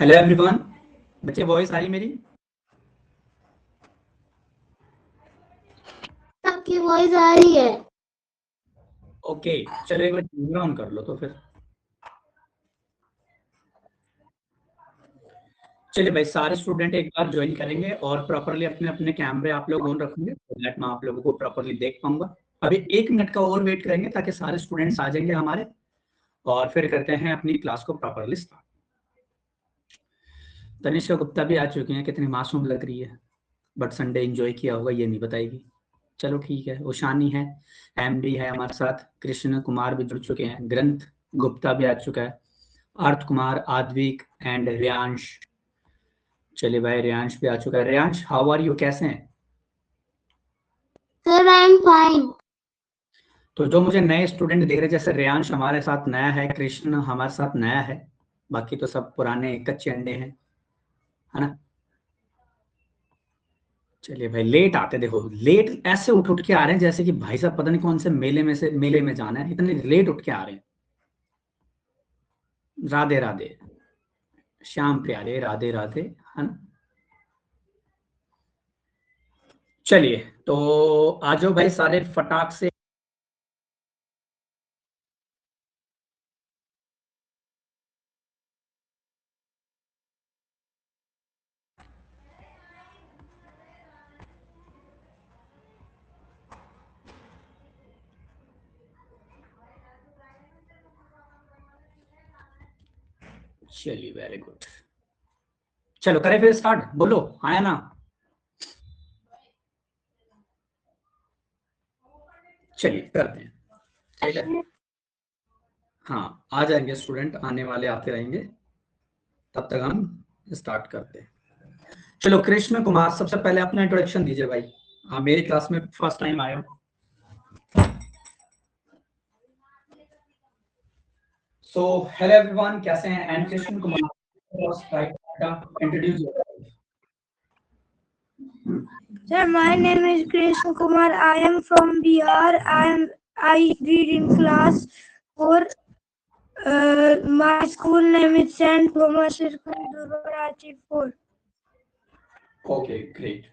Hello everyone, बच्चे voice आ रही मेरी? आपकी वॉइस आ रही है। ओके, चलो एक बार कैमरा ऑन कर लो तो फिर। चलिए भाई, सारे स्टूडेंट एक बार ज्वाइन करेंगे और प्रॉपरली अपने अपने कैमरे आप लोग ऑन रखेंगे तो दैट मैं आप लोगों को प्रॉपरली देख पाऊंगा। अभी 1 मिनट का और वेट करेंगे ताकि सारे स्टूडेंट्स आ जाएंगे हमारे, और फिर करते हैं अपनी क्लास को प्रॉपरली स्टार्ट। तनिष्का गुप्ता भी आ चुकी हैं, कितनी मासूम लग रही है, बट संडे एंजॉय किया होगा ये नहीं बताएगी। चलो ठीक है, उशानी है, एमडी है हमारे साथ, कृष्ण कुमार भी जुड़ चुके हैं, ग्रंथ गुप्ता भी आ चुका है, अर्थ कुमार, आद्विक एंड रियांश। चलिए भाई, रियांश भी आ चुका है। रियांश, हाउ आर यू, कैसे हैं? Sir I am fine. तो जो मुझे नए स्टूडेंट दिख रहे हैं, जैसे रियांश हमारे साथ नया है, कृष्ण हमारे साथ नया है, बाकी तो सब पुराने कच्चे अंडे हैं, है ना। चलिए भाई, लेट आते, देखो लेट ऐसे उठ उठ के आ रहे हैं जैसे कि भाई साहब पता नहीं कौन से मेले में जाना है, इतने लेट उठ के आ रहे हैं। राधे राधे श्याम प्यारे, राधे राधे, है ना। चलिए तो आ जाओ भाई सारे फटाक से। चलिए वेरी गुड, चलो करें फिर स्टार्ट, बोलो आया ना। चलिए करते हैं, ठीक है। हाँ, आ जाएंगे स्टूडेंट, आने वाले आते रहेंगे, तब तक हम स्टार्ट करते हैं। चलो कृष्ण कुमार, सबसे पहले अपना इंट्रोडक्शन दीजिए भाई। हाँ, मेरी क्लास में फर्स्ट टाइम आए हो। सो हेलो एवरीवन, कैसे हैं? And Krishna Kumar, introduce. Sir, my name is Krishna Kumar. I am from Bihar. I read in class 4. My school name is Saint Thomas School, Durbarati 4. Okay, great.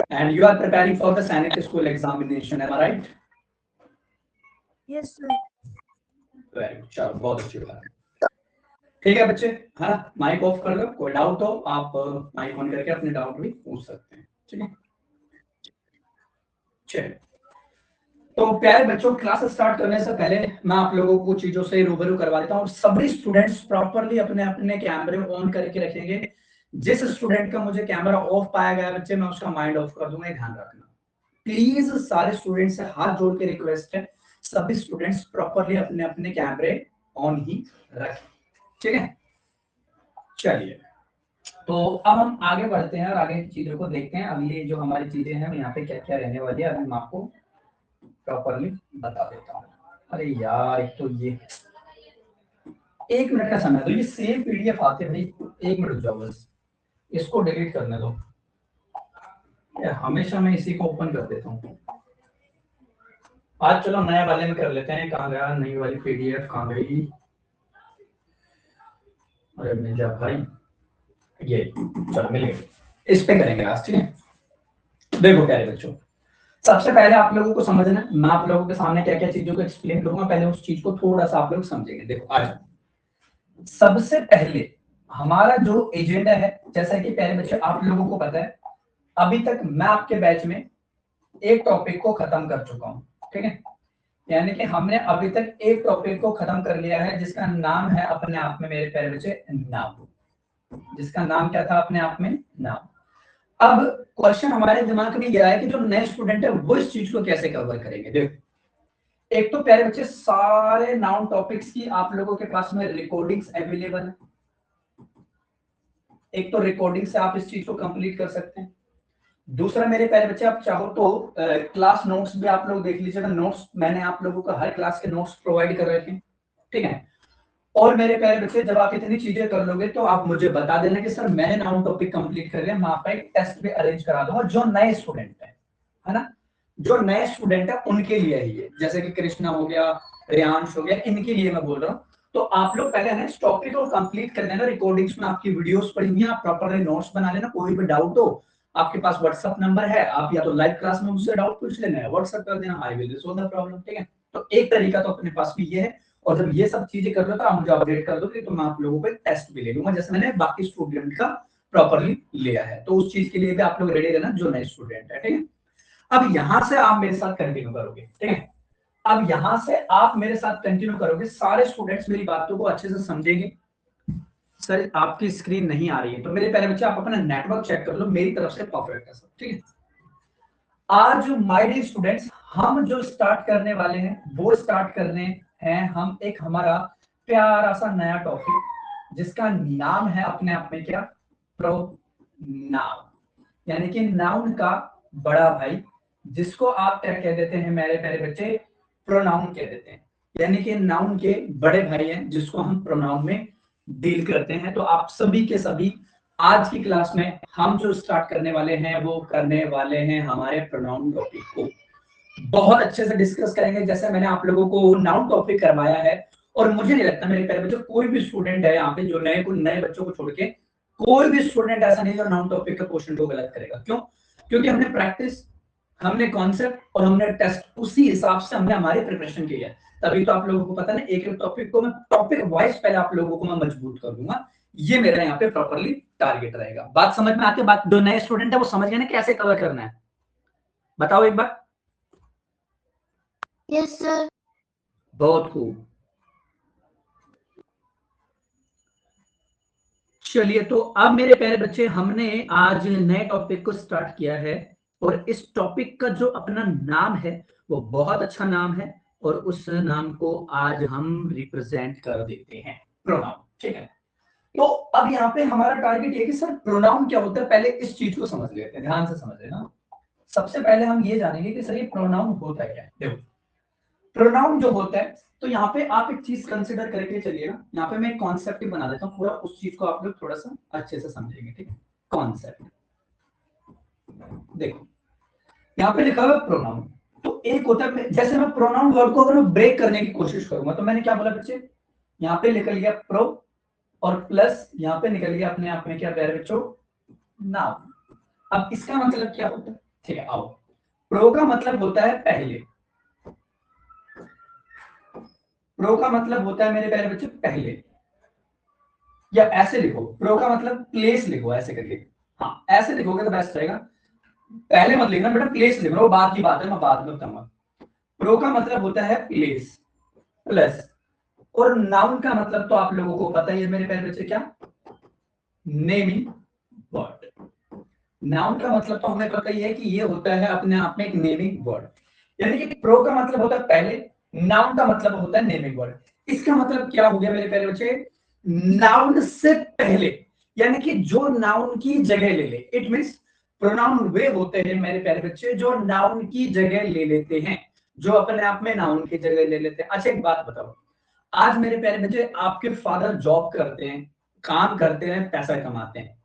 And you are preparing for the Sanic School examination, am I right? Yes, sir. Very good, चलो बहुत अच्छी बात है। ठीक है बच्चे, है ना, माइक ऑफ कर लो, कोई डाउट हो आप माइक ऑन करके अपने डाउट भी पूछ सकते हैं, ठीक है। चलिए, तो प्यारे बच्चों, क्लास स्टार्ट करने से पहले मैं आप लोगों को चीजों से रूबरू करवा देता हूँ, और सभी स्टूडेंट्स प्रॉपरली अपने अपने कैमरे ऑन करके रखेंगे। जिस स्टूडेंट का मुझे कैमरा ऑफ पाया गया बच्चे, मैं उसका माइंड ऑफ कर दूंगा, ध्यान रखना प्लीज। सारे स्टूडेंट्स से हाथ जोड़ के रिक्वेस्ट है, सभी स्टूडेंट्स प्रॉपरली अपने अपने कैमरे ऑन ही रखें, ठीक है। चलिए, तो अब हम आगे बढ़ते हैं और आगे की चीजों को देखते हैं। अब ये जो हमारी चीजें हैं यहाँ पे क्या क्या रहने वाली है, अभी मैं आपको प्रॉपरली बता देता हूँ। अरे यार, एक तो ये 1 मिनट का समय दो, ये सेव पीडीएफ आते भाई, 1 मिनट रुक जाओ बस, इसको डिलीट करने दो। हमेशा मैं इसी को ओपन कर देता हूँ। आज चलो नए वाले में कर लेते हैं, कहाँ गया नई वाली पीडीएफ, कहाँ गई? अरे मिल जा भाई, ये चलो मिल गई, इस पे करेंगे आज, ठीक है। देखो प्यारे बच्चों, सबसे पहले आप लोगों को समझना है, मैं आप लोगों के सामने क्या क्या चीजों को एक्सप्लेन करूंगा, पहले उस चीज को थोड़ा सा आप लोग समझेंगे। देखो आज सबसे पहले हमारा जो एजेंडा है, जैसा कि प्यारे बच्चे आप लोगों को पता है, अभी तक मैं आपके बैच में एक टॉपिक को खत्म कर चुका हूं, ठीक है। यानी कि हमने अभी तक एक टॉपिक को खत्म कर लिया है, जिसका नाम है अपने आप में मेरे प्यारे बच्चे नाम, जिसका नाम क्या था अपने आप में? नाम। अब क्वेश्चन हमारे दिमाग में यह है कि जो नए स्टूडेंट है वो इस चीज को कैसे कवर करेंगे। देखो, एक तो प्यारे बच्चे सारे नाउन टॉपिक्स की आप लोगों के पास में रिकॉर्डिंग्स अवेलेबल है, एक तो रिकॉर्डिंग से आप इस चीज को कंप्लीट कर सकते हैं। दूसरा मेरे प्यारे बच्चे, आप चाहो तो क्लास नोट्स भी आप लोग देख लीजिएगा, नोट्स मैंने आप लोगों को हर क्लास के नोट्स प्रोवाइड कर रखे हैं, ठीक है। और मेरे प्यारे बच्चे, जब आप इतनी चीजें कर लोगे तो आप मुझे बता देना कि सर मैंने नाउन टॉपिक कंप्लीट कर लिया, मैं आपका एक टेस्ट भी अरेंज करा दूंगा। जो नए स्टूडेंट है ना, जो नए स्टूडेंट है उनके लिए ही है, जैसे कि कृष्णा हो गया, रियांश हो गया, इनके लिए मैं बोल रहा हूँ। तो आप लोग पहले ना इस टॉपिक को कंप्लीट कर लेना, रिकॉर्डिंग्स में आपकी वीडियोस पड़ी हुई हैं, आप प्रॉपर नोट्स बना लेना, कोई भी डाउट हो आपके पास व्हाट्सएप नंबर है, आप या तो लाइव क्लास में मुझसे डाउट पूछ लेना है, व्हाट्सएप कर देना, I will resolve the problem, ठीक है। तो एक तरीका तो अपने पास भी ये है, और जब ये सब चीजें कर लो तो आप मुझे अपडेट कर दोगे तो मैं आप लोगों को टेस्ट भी ले लूंगा, जैसे मैंने बाकी स्टूडेंट का प्रॉपरली लिया है। तो उस चीज के लिए भी आप लोग रेडी रहना जो नए स्टूडेंट है, ठीक है। अब यहां से आप मेरे साथ कंटिन्यू करोगे, ठीक है। अब यहां से आप मेरे साथ कंटिन्यू करोगे, सारे स्टूडेंट्स मेरी बातों को अच्छे से समझेंगे। सर आपकी स्क्रीन नहीं आ रही है, तो मेरे प्यारे बच्चे आप अपना नेटवर्क चेक कर लो, मेरी तरफ से परफेक्ट है सब, ठीक है। आज माय डियर स्टूडेंट्स, हम जो स्टार्ट करने वाले हैं वो स्टार्ट करने हैं हम एक हमारा प्यारा सा नया टॉपिक, जिसका नाम है अपने आप में क्या, प्रोनाउन, यानी कि नाउन का बड़ा भाई, जिसको आप क्या कह देते हैं मेरे प्यारे बच्चे, प्रोनाउन कह देते हैं, यानी कि नाउन के बड़े भाई हैं जिसको हम प्रोनाउन में डील करते हैं। तो आप सभी के सभी आज की क्लास में हम जो स्टार्ट करने वाले हैं वो करने वाले हैं हमारे प्रोनाउन टॉपिक को बहुत अच्छे से डिस्कस करेंगे, जैसे मैंने आप लोगों को नाउन टॉपिक करवाया है। और मुझे नहीं लगता मेरे प्यारे बच्चों कोई भी स्टूडेंट है यहाँ पे जो नए बच्चों को छोड़ के कोई भी स्टूडेंट ऐसा नहीं जो नाउन टॉपिक के क्वेश्चन को गलत करेगा। क्यों? क्योंकि हमने प्रैक्टिस, हमने कॉन्सेप्ट और हमने टेस्ट उसी हिसाब से हमने हमारी प्रिपरेशन की है। तभी तो आप लोगों को पता नहीं, एक एक टॉपिक को मैं टॉपिक वाइज पहले आप लोगों को मैं मजबूत कर दूंगा, ये मेरा यहाँ पे प्रॉपरली टारगेट रहेगा। बात समझ में आती है? बात जो नए स्टूडेंट है वो समझ गए ना कैसे कवर करना है? बताओ एक बार। Yes sir. बहुत खूब। चलिए, तो अब मेरे प्यारे बच्चे हमने आज नए टॉपिक को स्टार्ट किया है, और इस टॉपिक का जो अपना नाम है वो बहुत अच्छा नाम है, और उस नाम को आज हम रिप्रेजेंट कर देते हैं, प्रोनाउन, ठीक है। तो अब यहाँ पे हमारा टारगेट ये कि सर प्रोनाउन क्या होता है, पहले इस चीज को समझ लेते हैं, ध्यान से समझ लेना। सबसे पहले हम ये जानेंगे कि सर ये प्रोनाउन होता है क्या। देखो, प्रोनाउन जो होता है, तो यहाँ पे आप एक चीज कंसिडर करके चलिएगा, यहाँ पे मैं कॉन्सेप्ट बना देता हूँ पूरा, उस चीज को आप लोग थोड़ा सा अच्छे से समझेंगे, ठीक है। कॉन्सेप्ट देखो, यहाँ पे लिखा हुआ है प्रोनाउन। तो एक होता है, जैसे मैं प्रोनाउन वर्ड को अगर मैं ब्रेक करने की कोशिश करूंगा, तो मैंने क्या बोला बच्चे, यहाँ पे निकल गया प्रो, और प्लस यहाँ पे निकल गया अपने आप में क्या प्यारे बच्चों, नाउन। अब इसका मतलब क्या होता है, ठीक है, आओ। प्रो का मतलब होता है पहले, प्रो का मतलब होता है मेरे प्यारे बच्चे पहले, या ऐसे लिखो, प्रो का मतलब प्लेस लिखो ऐसे करके, हाँ ऐसे लिखोगे तो बेस्ट रहेगा। पहले मत लिखना बेटा, प्लेस लिखना, वो बात की बात है, मैं बाद में बताऊंगा। प्रो का मतलब होता है प्लेस, प्लस, और नाउन का मतलब तो आप लोगों को पता ही है मेरे प्यारे बच्चे, क्या, नेमिंग वर्ड। नाउन का मतलब तो हमें पता ही है कि ये होता है अपने आप में एक नेमिंग वर्ड, यानी कि प्रो का मतलब होता है पहले, नाउन का मतलब होता है नेमिंग वर्ड। इसका मतलब क्या हो गया मेरे प्यारे बच्चे, नाउन से पहले, यानी कि जो नाउन की जगह ले ले। इट मींस प्रोनाउन वे होते हैं मेरे प्यारे बच्चे जो नाउन की जगह ले लेते हैं, जो अपने आप में नाउन की जगह ले लेते हैं। अच्छा एक बात बताओ, आज मेरे प्यारे बच्चे आपके फादर जॉब करते हैं, काम करते हैं, पैसा कमाते हैं,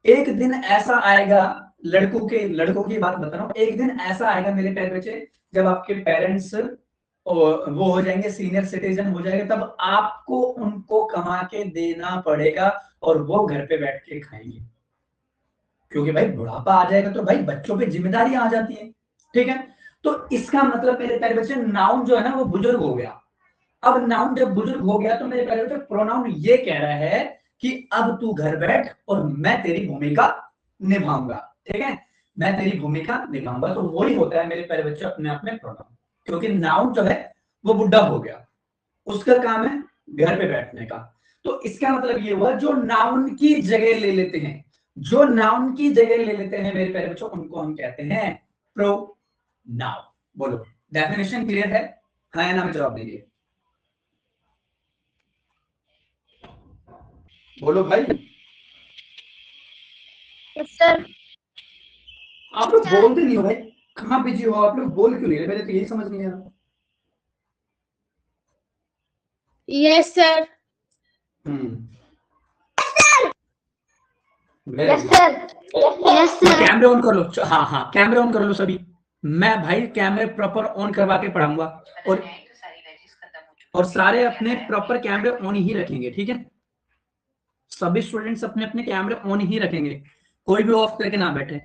एक दिन ऐसा आएगा, लड़कों की बात बता रहा हूं, एक दिन ऐसा आएगा मेरे प्यारे बच्चे जब आपके पेरेंट्स वो हो जाएंगे, सीनियर सिटीजन हो जाएंगे, तब आपको उनको कमा के देना पड़ेगा, और वो घर पे बैठ के खाएंगे, क्योंकि भाई बुढ़ापा आ जाएगा तो भाई बच्चों पे जिम्मेदारी आ जाती है, ठीक है। तो इसका मतलब मेरे प्यारे बच्चे नाउन जो है ना वो बुजुर्ग हो गया। अब नाउन जब बुजुर्ग हो गया तो मेरे प्यारे बच्चे प्रोनाउन ये कह रहा है कि अब तू घर बैठ और मैं तेरी भूमिका निभाऊंगा, ठीक है, मैं तेरी भूमिका निभाऊंगा। तो वही होता है मेरे प्यारे बच्चे अपने आप में प्रोनाउन, क्योंकि नाउन जो है वो बुढ़ा हो गया, उसका काम है घर पे बैठने का। तो इसका मतलब ये हुआ जो नाउन की जगह ले लेते हैं, जो नाउन की जगह ले लेते हैं मेरे प्यारे बच्चों, उनको हम कहते हैं प्रोनाउन। बोलो डेफिनेशन क्लियर है? हाँ या ना में जवाब दीजिए, बोलो भाई। सर आप लोग बोलते नहीं हो भाई, कहाँ बिजी हो आप लोग, बोल क्यों नहीं रहे, मेरे तो यही समझ नहीं आ रहा। Yes sir. Yes sir. Yes sir. कैमरे ऑन कर लो, हाँ हाँ कैमरे ऑन कर लो सभी। मैं भाई कैमरे प्रॉपर ऑन करवा के पढ़ाऊंगा, और सारे अपने प्रॉपर कैमरे ऑन ही रखेंगे, ठीक है। सभी स्टूडेंट्स अपने अपने कैमरे ऑन ही रखेंगे, कोई भी ऑफ करके ना बैठे।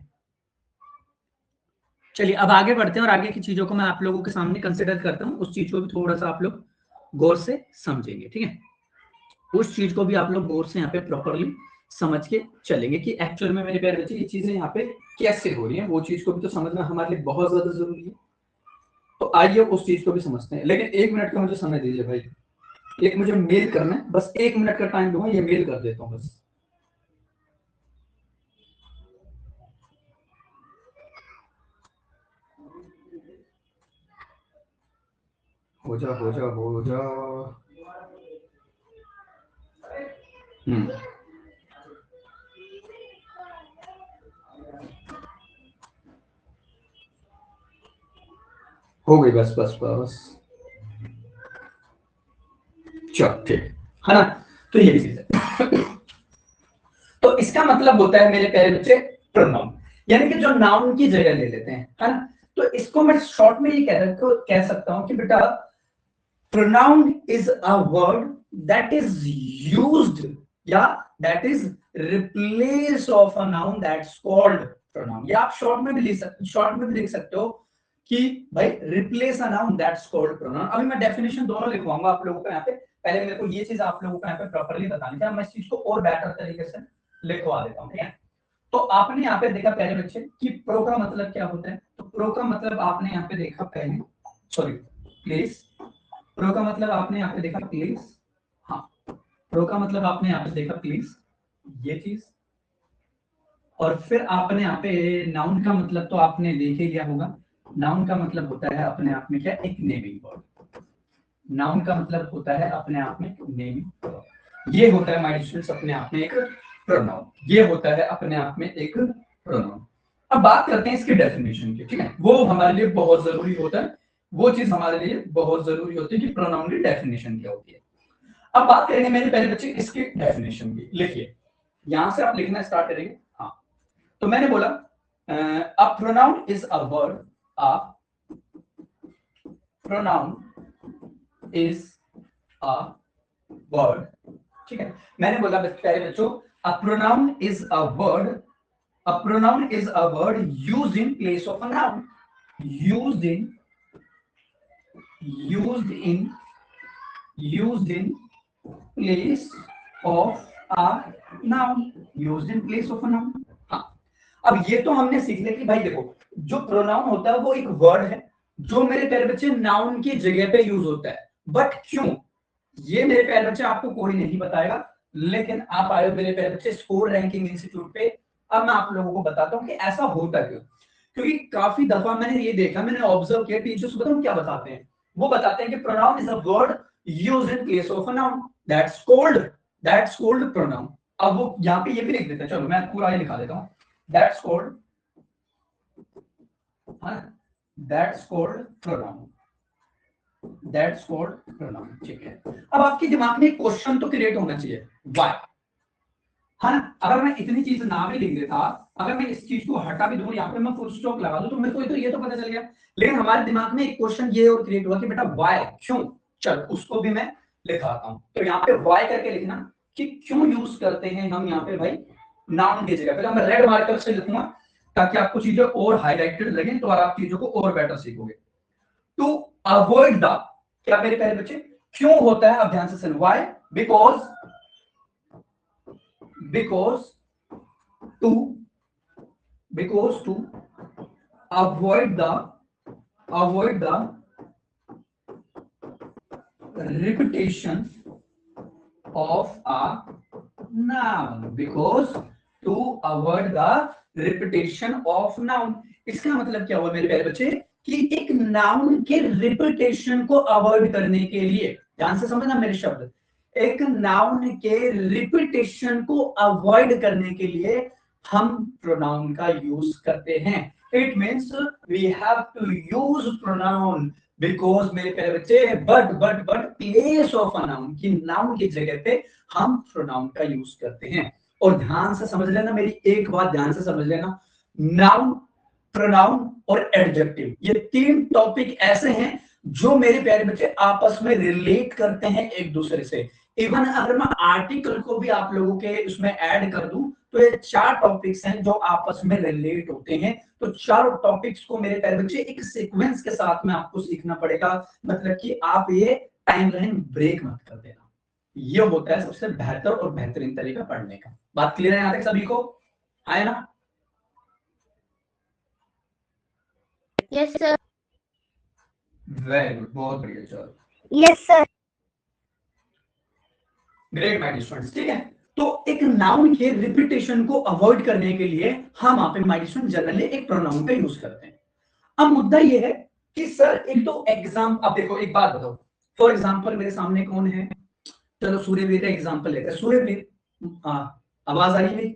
चलिए अब आगे बढ़ते हैं और आगे की चीजों को मैं आप लोगों के सामने कंसिडर करता हूँ, उस चीज को भी थोड़ा सा आप लोग गौर से समझेंगे, ठीक है। उस चीज को भी आप लोग गौर से यहाँ पे प्रॉपरली समझ के चलेंगे कि एक्चुअल में मेरे प्यारे बच्चे ये चीजें यहाँ पे कैसे हो रही हैं, वो चीज को भी तो समझना हमारे लिए बहुत ज्यादा जरूरी है। तो आइए उस चीज को भी समझते हैं, लेकिन 1 मिनट का मुझे समय दीजिए भाई, एक मुझे मेल करना है, बस 1 मिनट का टाइम दूंगा, ये मेल कर देता हूँ बस। हो जा हो जा हो जा। हो गई, बस बस बस, चलो ठीक है ना। तो ये चीज है। तो इसका मतलब होता है मेरे प्यारे बच्चे प्रोनाउन, यानी कि जो नाउन की जगह ले लेते हैं, है ना। तो इसको मैं शॉर्ट में ये कह सकता हूं कि बेटा pronoun is a word that is used या that is replace of a noun that's called pronoun, या आप शॉर्ट में भी लिख सकते हो कि भाई replace a noun that's called pronoun। अभी मैं डेफिनेशन दोनों लिखवाऊंगा आप लोगों को यहाँ पे, पहले मेरे को ये चीज आप लोगों को यहाँ पे प्रॉपर्ली बतानी है, मैं इस चीज को और बेटर तरीके से लिखवा देता हूँ, ठीक है। तो आपने यहाँ पे देखा प्यारे बच्चे कि प्रो का मतलब क्या होता है, तो प्रो का मतलब आपने यहाँ पे देखा पहले, सॉरी प्लीज, प्रो का मतलब आपने यहाँ पे देखा प्लीज, हाँ प्रो का मतलब आपने यहाँ पे देखा प्लीज ये चीज, और फिर आपने यहाँ पे नाउन का मतलब तो आपने देख ही लिया होगा। नाउन का मतलब होता है अपने आप में क्या, एक नेमिंग वर्ड। नाउन का मतलब होता है अपने आप में नेमिंग वर्ड। ये होता है माय स्टूडेंट्स अपने आप में एक प्रोनाउन, ये होता है अपने आप में एक प्रोनाउन। अब बात करते हैं इसके डेफिनेशन की, ठीक है, वो हमारे लिए बहुत जरूरी होता है, वो चीज हमारे लिए बहुत जरूरी होती है कि प्रोनाउन की डेफिनेशन क्या होती है। अब बात करेंगे मेरे पहले बच्चे इसकी डेफिनेशन की, लिखिए यहां से आप लिखना स्टार्ट करेंगे। हाँ तो मैंने बोला a pronoun is a word, a pronoun is a word, ठीक है। मैंने बोला पहले बच्चों a pronoun is a word, a pronoun is a word used in place of a noun, used in place of a noun, used in place of a noun। हाँ अब ये तो हमने सीख लिया कि भाई देखो जो प्रोनाउन होता है वो एक वर्ड है जो मेरे प्यारे बच्चे नाउन की जगह पे यूज होता है, बट क्यों ये मेरे प्यारे बच्चे आपको कोई नहीं बताएगा, लेकिन आप आए हो मेरे प्यारे बच्चे स्कोर रैंकिंग इंस्टीट्यूट पे। अब मैं आप लोगों को बताता हूँ कि ऐसा होता क्यों, क्योंकि काफी दफा मैंने ये देखा, मैंने ऑब्जर्व किया टीचर्स बताऊं क्या बताते हैं, वो बताते हैं कि pronoun is a word used in place of a noun, that's called pronoun. अब वो यहाँ पे ये भी लिख देते हैं, चलो मैं पूरा ये लिखा देता हूँ, that's called pronoun, that's called pronoun, ठीक है। अब आपके दिमाग में एक क्वेश्चन तो क्रिएट होना चाहिए, व्हाई, है ना। अगर मैं इतनी चीज ना भी लिख देता, अगर मैं इस चीज को हटा भी दूं, यहाँ पे मैं फुल स्टॉप लगा दूं, तो मेरे को तो ये तो पता चल गया, लेकिन हमारे दिमाग में एक क्वेश्चन ये और क्रिएट हुआ कि बेटा व्हाई, क्यों, चल उसको भी मैं लिखाता हूं। तो यहाँ पे व्हाई करके लिखना कि क्यों यूज करते हैं हम यहाँ पे भाई नाउन की जगह पे। मैं रेड मार्कर से लिखूंगा ताकि आपको चीजें और हाईलाइटेड लगे, तो आप चीजों को और बेटर सीखोगे। टू अवॉइड द, क्या मेरे प्यारे बच्चे क्यों होता है, अब ध्यान से सुनो, why, because to avoid the repetition of a noun, because to avoid the repetition of noun। इसका मतलब क्या हुआ मेरे प्यारे बच्चे कि एक नाउन के रिपीटेशन को अवॉइड करने के लिए, ध्यान से समझना मेरे शब्द, एक नाउन के रिपीटेशन को अवॉइड करने के लिए हम प्रोनाउन का यूज करते हैं। It means we have to use pronoun because मेरे प्यारे बच्चे but place of a noun, की नाउन की जगह पे हम प्रोनाउन का यूज करते हैं। और ध्यान से समझ लेना, मेरी एक बात ध्यान से समझ लेना, नाउन, प्रोनाउन और एडजेक्टिव, ये तीन टॉपिक ऐसे हैं जो मेरे प्यारे बच्चे आपस में रिलेट करते हैं एक दूसरे से। इवन अगर मैं आर्टिकल को भी आप लोगों के उसमें ऐड कर दूं तो ये 4 टॉपिक्स हैं जो आपस में रिलेट होते हैं। तो चारों टॉपिक्स को मेरे प्यारे बच्चे एक सीक्वेंस के साथ में आपको सीखना पड़ेगा, मतलब कि आप ये टाइमलाइन ब्रेक मत कर देना। ये होता है सबसे बेहतर और बेहतरीन तरीका पढ़ने का। बात क्लियर है यहाँ तक सभी को? आए ना? Yes sir. वेरी गुड, बहुत बढ़िया, चलो yes sir. Great my dear students. ठीक है, तो एक नाउन के रिपीटेशन को अवॉइड करने के लिए हम आप माय डियर स्टूडेंट जनरली एक प्रोनाउन का यूज करते हैं। अब मुद्दा ये है कि सर एक तो एग्जाम, अब देखो एक बात बताओ, फॉर एग्जांपल मेरे सामने कौन है, चलो सूर्यवीर का एग्जांपल लेते हैं। सूर्यवीर, आवाज आ रही है?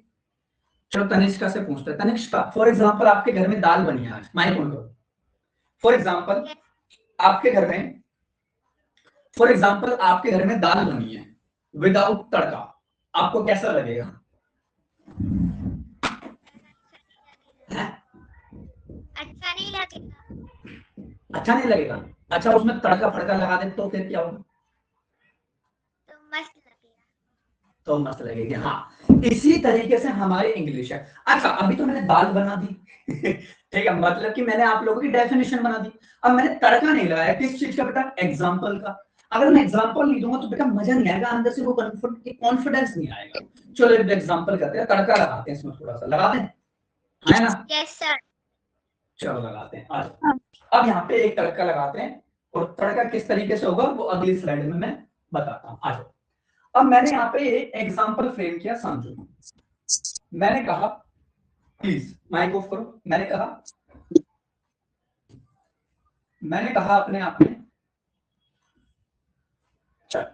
चलो तनिष्का से पूछते हैं। तनिष्का, फॉर एग्जांपल आपके घर में दाल बनी है आज, माइक ऑन करो। फॉर एग्जांपल आपके घर में, फॉर एग्जांपल आपके घर में दाल बनी है विदाउट तड़का, आपको कैसा लगेगा? अच्छा नहीं लगेगा। अच्छा नहीं लगेगा? अच्छा उसमें तड़का फड़का लगा दे तो फिर क्या होगा? तो मस्त लगेगा। तो मस्त लगेगी। हाँ, इसी तरीके से हमारी इंग्लिश है। अच्छा अभी तो मैंने दाल बना दी ठीक है, मतलब कि मैंने आप लोगों की डेफिनेशन बना दी। अब मैंने तड़का नहीं लगाया, किस चीज का बेटा? एग्जाम्पल का। अगर मैं एग्जाम्पल नहीं दूंगा तो बेटा मजा नहीं आएगा, अंदर से वो कॉन्फिडेंस नहीं आएगा। चलो एक एग्जाम्पल करते हैं, तड़का लगाते हैं इसमें, थोड़ा सा लगा दें, है ना? Yes sir. चलो लगाते हैं आज। अब यहाँ पे एक तड़का लगाते हैं, और तड़का किस तरीके से होगा वो अगली स्लाइड में मैं बताता हूँ। आज अब मैंने यहाँ पे एक एग्जाम्पल फ्रेम किया, समझो। मैंने कहा, प्लीज माइक ऑफ करो। मैंने कहा अपने आप में, चल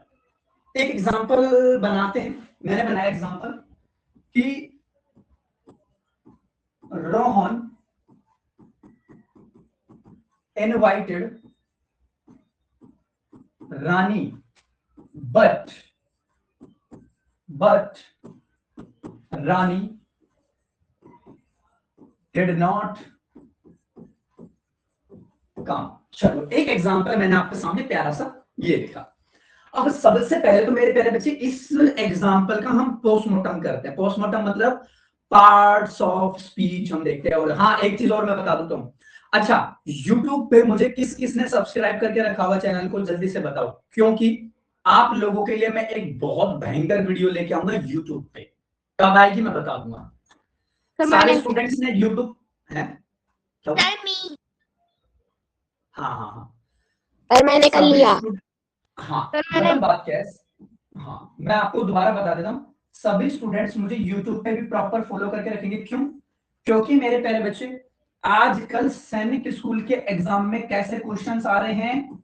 एक एग्जाम्पल बनाते हैं। मैंने बनाया एग्जाम्पल कि Rohan invited Rani but Rani did not come। चलो एक एग्जांपल मैंने आपके सामने प्यारा सा ये लिखा। अब सबसे पहले तो मेरे प्यारे बच्चे इस एग्जांपल का हम पोस्टमार्टम करते हैं। पोस्टमार्टम मतलब पार्ट्स ऑफ स्पीच हम देखते हैं। और हाँ एक चीज और मैं बता दूं तुम, अच्छा YouTube पे मुझे किस किसने सब्सक्राइब करके रखा हुआ चैनल को जल्दी से बताओ, क्योंकि आप लोगों के लिए मैं एक बहुत भयंकर वीडियो लेके आऊंगा YouTube पे। कब आएगी मैं बता दूंगा। सारे स्टूडेंट्स ने YouTube है क्या? हाँ हाँ हाँ, और मैंने कर लिया। हाँ मतलब बात क्या है, हाँ मैं आपको दोबारा बता देता हूँ। सभी स्टूडेंट्स मुझे YouTube पे भी प्रॉपर फॉलो करके रखेंगे। क्यों? क्योंकि मेरे प्यारे बच्चे आजकल सैनिक स्कूल के एग्जाम में कैसे क्वेश्चंस आ रहे हैं,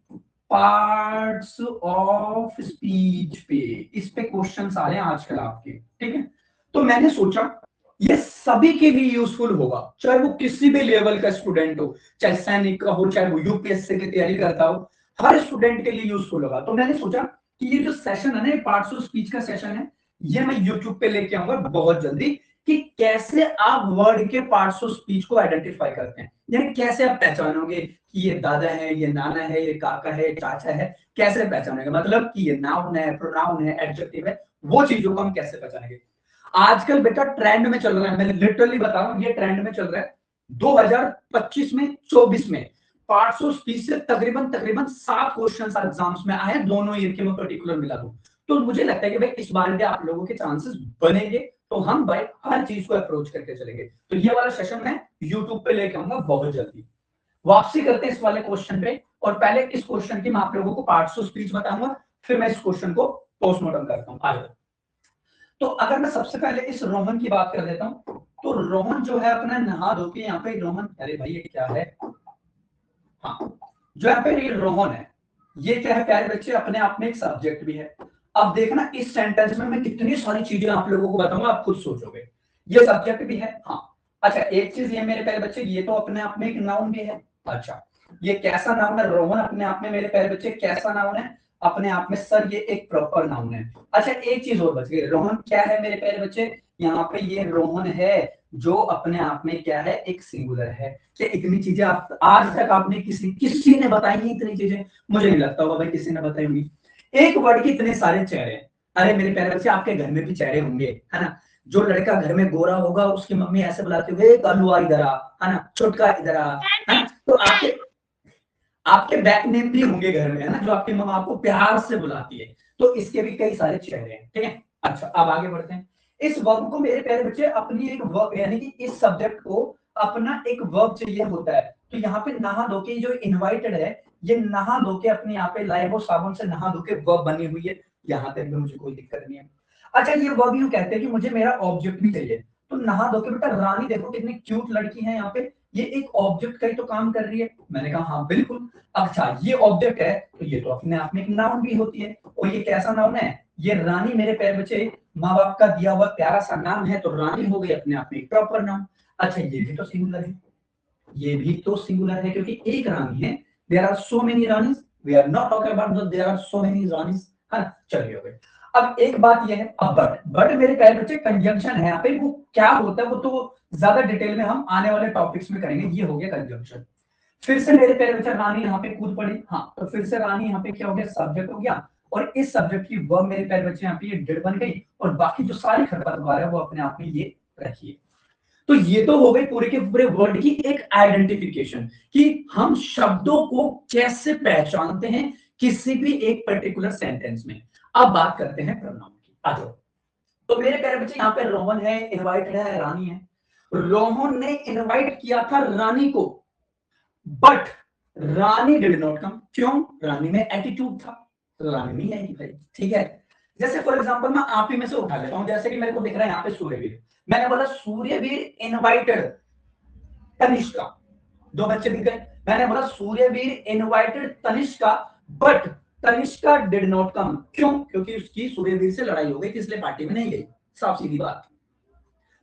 पार्ट्स ऑफ स्पीच पे, इस पे क्वेश्चंस आ रहे हैं आजकल आपके। ठीक है, तो मैंने सोचा ये सभी के लिए यूजफुल होगा, चाहे वो किसी भी लेवल का स्टूडेंट हो, चाहे सैनिक का हो, चाहे वो यूपीएससी की तैयारी करता हो, हर स्टूडेंट के लिए यूजफुल होगा। तो मैंने सोचा कि ये जो सेशन है ना, पार्ट्स ऑफ स्पीच का सेशन है, ये मैं यूट्यूब पे लेके आऊंगा बहुत जल्दी, कि कैसे आप वर्ड के पार्ट्स ऑफ स्पीच को आइडेंटिफाई करते हैं, यानी कैसे आप पहचानोगे कि ये दादा है, ये नाना है, ये काका है, चाचा है, कैसे पहचानेंगे, मतलब कि ये नाउन है, प्रोनाउन है, एडजेक्टिव है, वो चीजों को हम कैसे पहचानेंगे। आजकल बेटा ट्रेंड में चल रहा है, मैं लिटरली बता रहा हूं, ये ट्रेंड में चल रहा है 2025 में 24 में पार्ट्स ऑफ स्पीच से तकरीबन 7 क्वेश्चंस एग्जाम्स में आए, दोनों ईयर के मैं पर्टिकुलर मिला दूं। तो मुझे लगता है कि भाई इस बार भी आप लोगों के चांसेस बनेंगे, तो हम भाई हर चीज को अप्रोच करके चलेंगे। तो ये वाला सेशन मैं यूट्यूब पे लेके आऊंगा बहुत जल्दी। वापसी करते हैं इस वाले क्वेश्चन पे, और पहले इस क्वेश्चन की मैं आप लोगों को पार्ट्स ऑफ स्पीच बताऊंगा, फिर मैं इस क्वेश्चन को पोस्टमार्टम करता हूं। आगे तो अगर मैं सबसे पहले इस रोहन की बात कर देता हूं, तो रोहन जो है अपना नहा धो के यहाँ पे रोहन, अरे भाई ये क्या है, हाँ जो यहाँ पे ये रोहन है, ये क्या है प्यारे बच्चे, अपने आप में एक सब्जेक्ट भी है। अब देखना इस सेंटेंस में मैं कितनी सारी चीजें आप लोगों को बताऊंगा, आप खुद सोचोगे। ये सब्जेक्ट भी है, हाँ। अच्छा एक चीज ये मेरे प्यारे बच्चे, ये तो अपने आप में एक नाउन भी है। अच्छा ये कैसा नाउन है? रोहन अपने आप में मेरे प्यारे बच्चे कैसा नाउन है? अपने आप में सर ये एक प्रॉपर नाउन है। अच्छा एक चीज और बच गई, रोहन क्या है मेरे प्यारे बच्चे? यहाँ पे ये रोहन है जो अपने आप में क्या है, एक सिंगुलर है। कि इतनी चीजें आप आज तक आपने किसी ने बताई नहीं इतनी चीजें, मुझे नहीं लगता होगा भाई किसी ने बताई होंगी। एक वर्ड के इतने सारे चेहरे हैं। अरे मेरे प्यारे बच्चे, आपके घर में भी चेहरे होंगे, है ना। जो लड़का घर में गोरा होगा उसकी मम्मी ऐसे बुलाती होगी, कलुआ इधर आ, है ना, छुटका इधर आ, है ना। तो आपके आपके बैक नेम भी होंगे घर में, है ना, जो आपकी मम्मा आपको प्यार से बुलाती है। तो इसके भी कई सारे चेहरे हैं, ठीक है। अच्छा, अब आगे बढ़ते हैं। इस वर्ब को मेरे प्यारे बच्चे अपनी एक वर्ब, यानी कि इस सब्जेक्ट को अपना एक वर्ब चाहिए होता है। तो यहाँ पे नहा धो के जो इनवाइटेड है, ये नहा धो के अपने यहाँ पे लाए हो साबुन से नहा धो के वर्ब बनी हुई है। यहाँ तक भी मुझे कोई दिक्कत नहीं है। अच्छा, ये वर्ब यूं कहते हैं कि मुझे मेरा ऑब्जेक्ट भी चाहिए। तो नहा धो के, बेटा रानी देखो कितनी क्यूट लड़की है यहाँ पे, ये एक ऑब्जेक्ट का ही तो काम कर रही है। मैंने कहा हाँ बिल्कुल। अच्छा, ये ऑब्जेक्ट है तो ये तो अपने आप में एक नाउन भी होती है। और ये कैसा नाउन है? ये रानी मेरे प्यारे बच्चे माँ बाप का दिया हुआ प्यारा सा नाम है, तो रानी हो गई अपने आप में एक प्रॉपर नाउन। अच्छा, ये भी तो सिंगुलर है, ये भी तो सिंगुलर है क्योंकि एक रानी है। देयर आर सो मेनी रानीज, we are not talking about there are so many रानीज, है ना। चलिए हो गए। अब एक बात ये है, अब बट मेरे प्यारे बच्चे कंजंक्शन है यहाँ पे, वो क्या होता है वो तो ज्यादा डिटेल में हम आने वाले टॉपिक्स में करेंगे। ये हो गया कंजंक्शन। फिर से मेरे प्यारे बच्चे रानी यहाँ पे कूद पड़ी, हाँ, तो फिर से रानी यहाँ पे क्या हो गया, सब्जेक्ट हो गया। और इस सब्जेक्ट की वर्ब मेरे प्यारे बच्चे यहाँ पे ये डिड बन गई, और बाकी जो सारी खरपतवार है वो अपने आप में ये रखिए। तो ये तो हो गई पूरे के पूरे वर्ड की एक आइडेंटिफिकेशन कि हम शब्दों को कैसे पहचानते हैं किसी भी एक पर्टिकुलर सेंटेंस में। अब बात करते हैं प्रोनाउन की, आ जाओ। तो मेरे प्यारे बच्चे यहाँ पे रोहन है, इनवाइटेड है, रानी है। रोहन ने इनवाइट किया था रानी को, but Rani did not come. क्यों? रानी में एटीट्यूड था, तो रानी नहीं आएगी भाई, ठीक है। जैसे फॉर एग्जांपल मैं आप ही में से उठा लेता हूं, जैसे कि मेरे को दिख रहा है यहाँ पे सूर्यवीर, मैंने बोला सूर्यवीर इनवाइटेड तनिष्का, दो बच्चे दिख गए। मैंने बोला Suryaveer invited Tanishka, but Tanishka did not come. क्यों? क्योंकि उसकी सूर्यवीर से लड़ाई हो गई, इसलिए पार्टी में नहीं गई। साफ सीधी बात।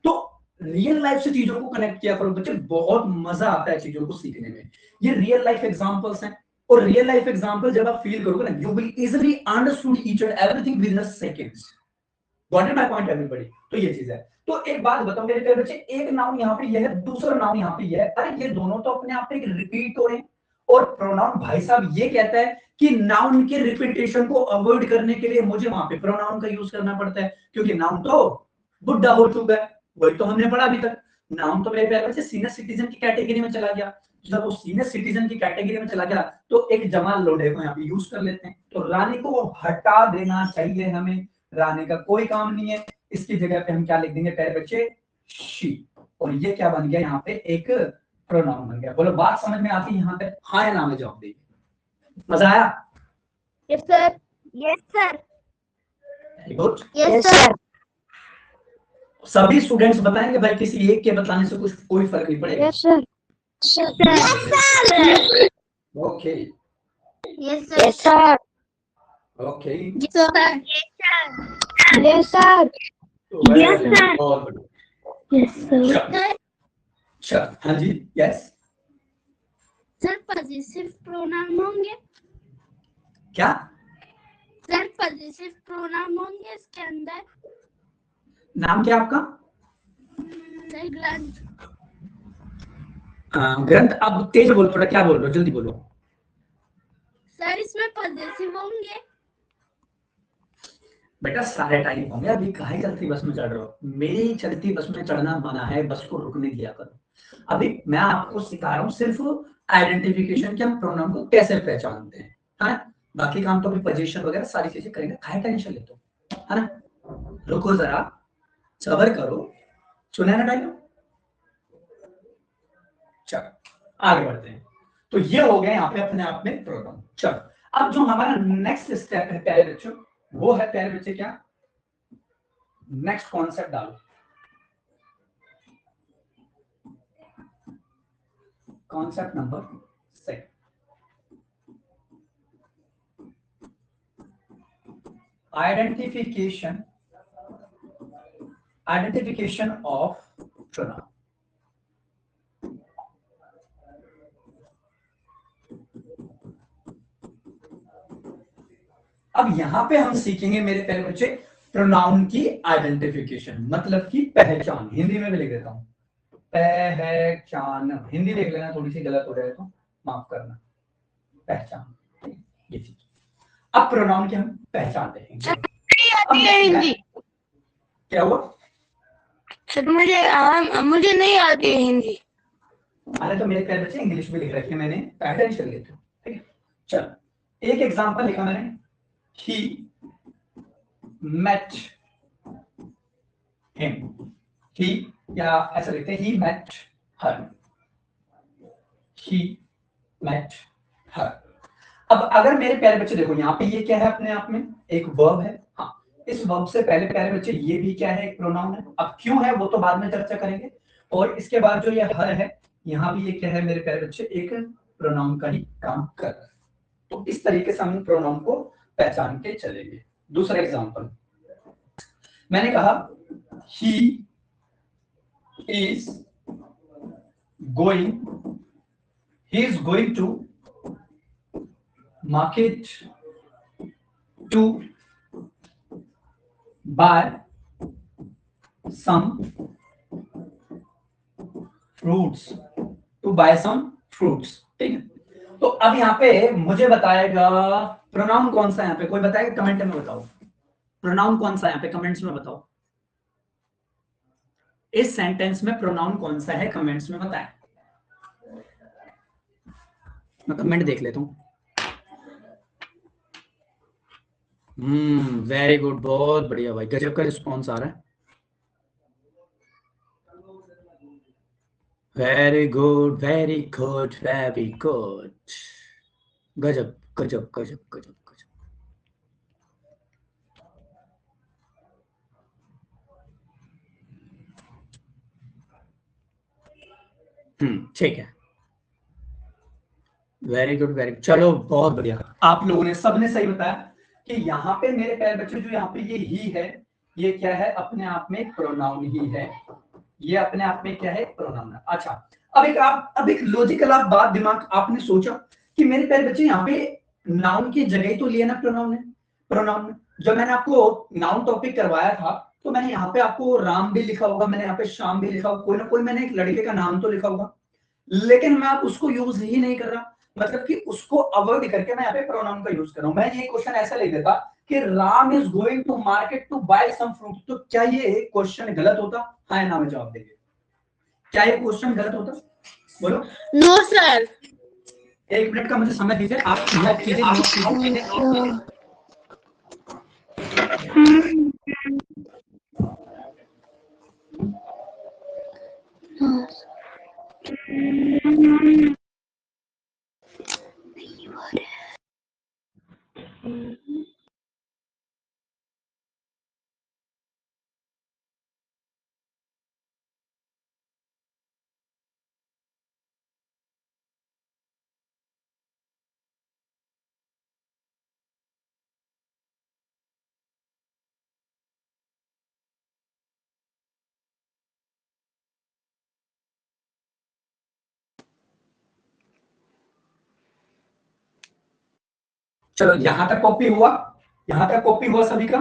तो रियल लाइफ से चीजों को कनेक्ट किया करो बच्चे, बहुत मजा आता है चीजों को सीखने में। ये रियल लाइफ एग्जांपल्स हैं, और रियल लाइफ एग्जांपल जब आप फील करोगे ना, you will easily understood each and everything with in seconds. Got it my point everybody? तो ये चीज है। तो एक बात बताओ मेरे प्यारे बच्चे, एक नाउन यहाँ पे यह है, दूसरा नाउन यहाँ पे यह है, अरे ये दोनों तो अपने आप में रिपीट हो रहे हैं। और प्रोनाउन भाई साहब ये कहता है कि नाउन के रिपीटेशन को अवॉइड करने के लिए मुझे वहां पे प्रोनाउन का यूज करना पड़ता है, क्योंकि नाउन तो बुढ़ा हो चुका है। वही तो हमने पढ़ा अभी तक। नाउन तो मेरे प्यारे बच्चे सीनियर सिटीजन की कैटेगरी में चला गया। जब वो सीनियर सिटीजन की कैटेगरी में चला गया, तो एक जमाल लोडे को यहाँ पे यूज कर लेते हैं। तो रानी को हटा देना चाहिए हमें, रानी का कोई काम नहीं है। इसकी जगह पे हम क्या लिख देंगे प्यारे बच्चे, शी। और ये क्या बन गया यहाँ पे, एक प्रोनाउन बन गया। बोलो बात समझ में आती है यहाँ पे? हाँ या ना में जवाब दीजिए। मजा आया? Yes sir. Yes sir. Very good. Yes sir. सभी स्टूडेंट्स बताएंगे भाई, किसी एक के बताने से कुछ कोई फर्क नहीं पड़ेगा। Yes sir. Yes sir. Okay. Yes sir. Yes sir. Okay. Yes sir. Yes sir. Yes sir. Yes sir. चल हाँ जी, यस सर। पॉजिटिव प्रोनाउन होंगे क्या? सर? पॉजिटिव प्रोनाउन होंगे इसके अंदर? नाम क्या आपका? सर ग्रंथ। ग्रंथ। अब तेज बोलो थोड़ा, क्या बोल रहे हो, जल्दी बोलो। सर इसमें पॉजिटिव होंगे? बेटा सारे टाइम होंगे, अभी काहे चलती बस में चढ़ रहे हो? मेरी चलती बस में चढ़ना मना है, बस को रुकने दिया करो। अभी मैं आपको सिखा रहा हूँ सिर्फ आइडेंटिफिकेशन के, हम प्रोनाउन को कैसे पहचानते हैं, है। बाकी काम तो अभी पोजीशन वगैरह सारी चीजें करेंगे, काहे टेंशन लेते हो, है ना। रुको जरा, सब्र करो, सुना ना डायलॉग। चलो आगे बढ़ते हैं। तो ये हो गया यहाँ पे अपने आप में प्रोनाउन। चलो अब जो हमारा नेक्स्ट स्टेप है प्यारे बच्चों, वो है प्यारे बच्चे क्या, नेक्स्ट कॉन्सेप्ट डालो। Concept number 6, identification of pronoun. अब यहां पे हम सीखेंगे मेरे प्यारे बच्चे प्रोनाउन की आइडेंटिफिकेशन, मतलब की पहचान। हिंदी में भी लिख देता हूं, पहचान, हिंदी देख लेना, थोड़ी सी गलत हो जाए तो माफ करना। पहचान, ये चीज। अब प्रोनाउन की हम पहचान देखेंगे। हिंदी क्या हुआ सर? मुझे नहीं आती है हिंदी। अरे तो मेरे प्यारे बच्चे इंग्लिश में लिख रखे मैंने, पैटर्न चल लेते हो, ठीक है। चलो एक एग्जांपल लिखा मैंने, ही मेट हिम, ही या ऐसा लिखते हैं ही मेट हर, ही मेट हर। अब अगर मेरे प्यारे बच्चे देखो यहाँ पे ये क्या है, अपने आप में एक वर्ब है। हाँ, इस वर्ब से पहले प्यारे बच्चे ये भी क्या है, एक प्रोनाउन है। अब क्यों है वो तो बाद में चर्चा करेंगे। और इसके बाद जो ये हर है, यहाँ भी ये क्या है मेरे प्यारे बच्चे, एक प्रोनाउन का ही काम कर रहा है। तो इस तरीके से हम प्रोनाउन को पहचान के चलेंगे। दूसरा एग्जांपल मैंने कहा, he is going to market to buy some fruits, ठीक है। तो अब यहाँ पे मुझे बताएगा प्रोनाउन कौन सा है, यहाँ पे कोई बताएगा, कमेंट में बताओ प्रोनाउन कौन सा है, यहाँ पे कमेंट्स में बताओ। इस सेंटेंस में प्रोनाउन कौन सा है, कमेंट्स में बताएं। मैं कमेंट देख लेता हूँ। वेरी गुड, बहुत बढ़िया भाई, गजब का रिस्पॉन्स आ रहा है। Very good very good very good, गजब गजब गजब गजब गजब। ठीक है, वेरी गुड वेरी गुड, चलो बहुत बढ़िया, आप लोगों ने सबने सही बताया कि यहाँ पे मेरे प्यारे बच्चे जो यहाँ पे ये ही है, ये क्या है, अपने आप में प्रोनाउन ही है। ये अपने आप में क्या है, प्रोनाउन है। अच्छा, अब एक लॉजिकल आप बात दिमाग आपने सोचा कि मेरे प्यारे बच्चे यहाँ पे नाउन की जगह ही तो लिया ना प्रोनाउन है। प्रोनाउन जब मैंने आपको नाउन टॉपिक करवाया था तो मैंने यहाँ पे आपको राम भी लिखा होगा, मैंने यहाँ पे श्याम भी लिखा होगा, कोई ना कोई मैंने एक लड़के का नाम तो लिखा होगा, लेकिन मैं आप उसको यूज ही नहीं कर रहा, मतलब कि उसको अवॉइड करके मैं यहाँ पे प्रोनाउन का यूज कर रहा हूं। मैं ये क्वेश्चन ऐसा लिख देता कि Ram is going to market to buy some fruit, तो क्या ये क्वेश्चन गलत होता? हाँ या ना में जवाब देंगे, क्या ये क्वेश्चन गलत होता? बोलो। No sir. 1 मिनट का मुझे समय दीजिए, आप नोट कीजिए। चलो यहां तक कॉपी हुआ, यहां तक कॉपी हुआ सभी का,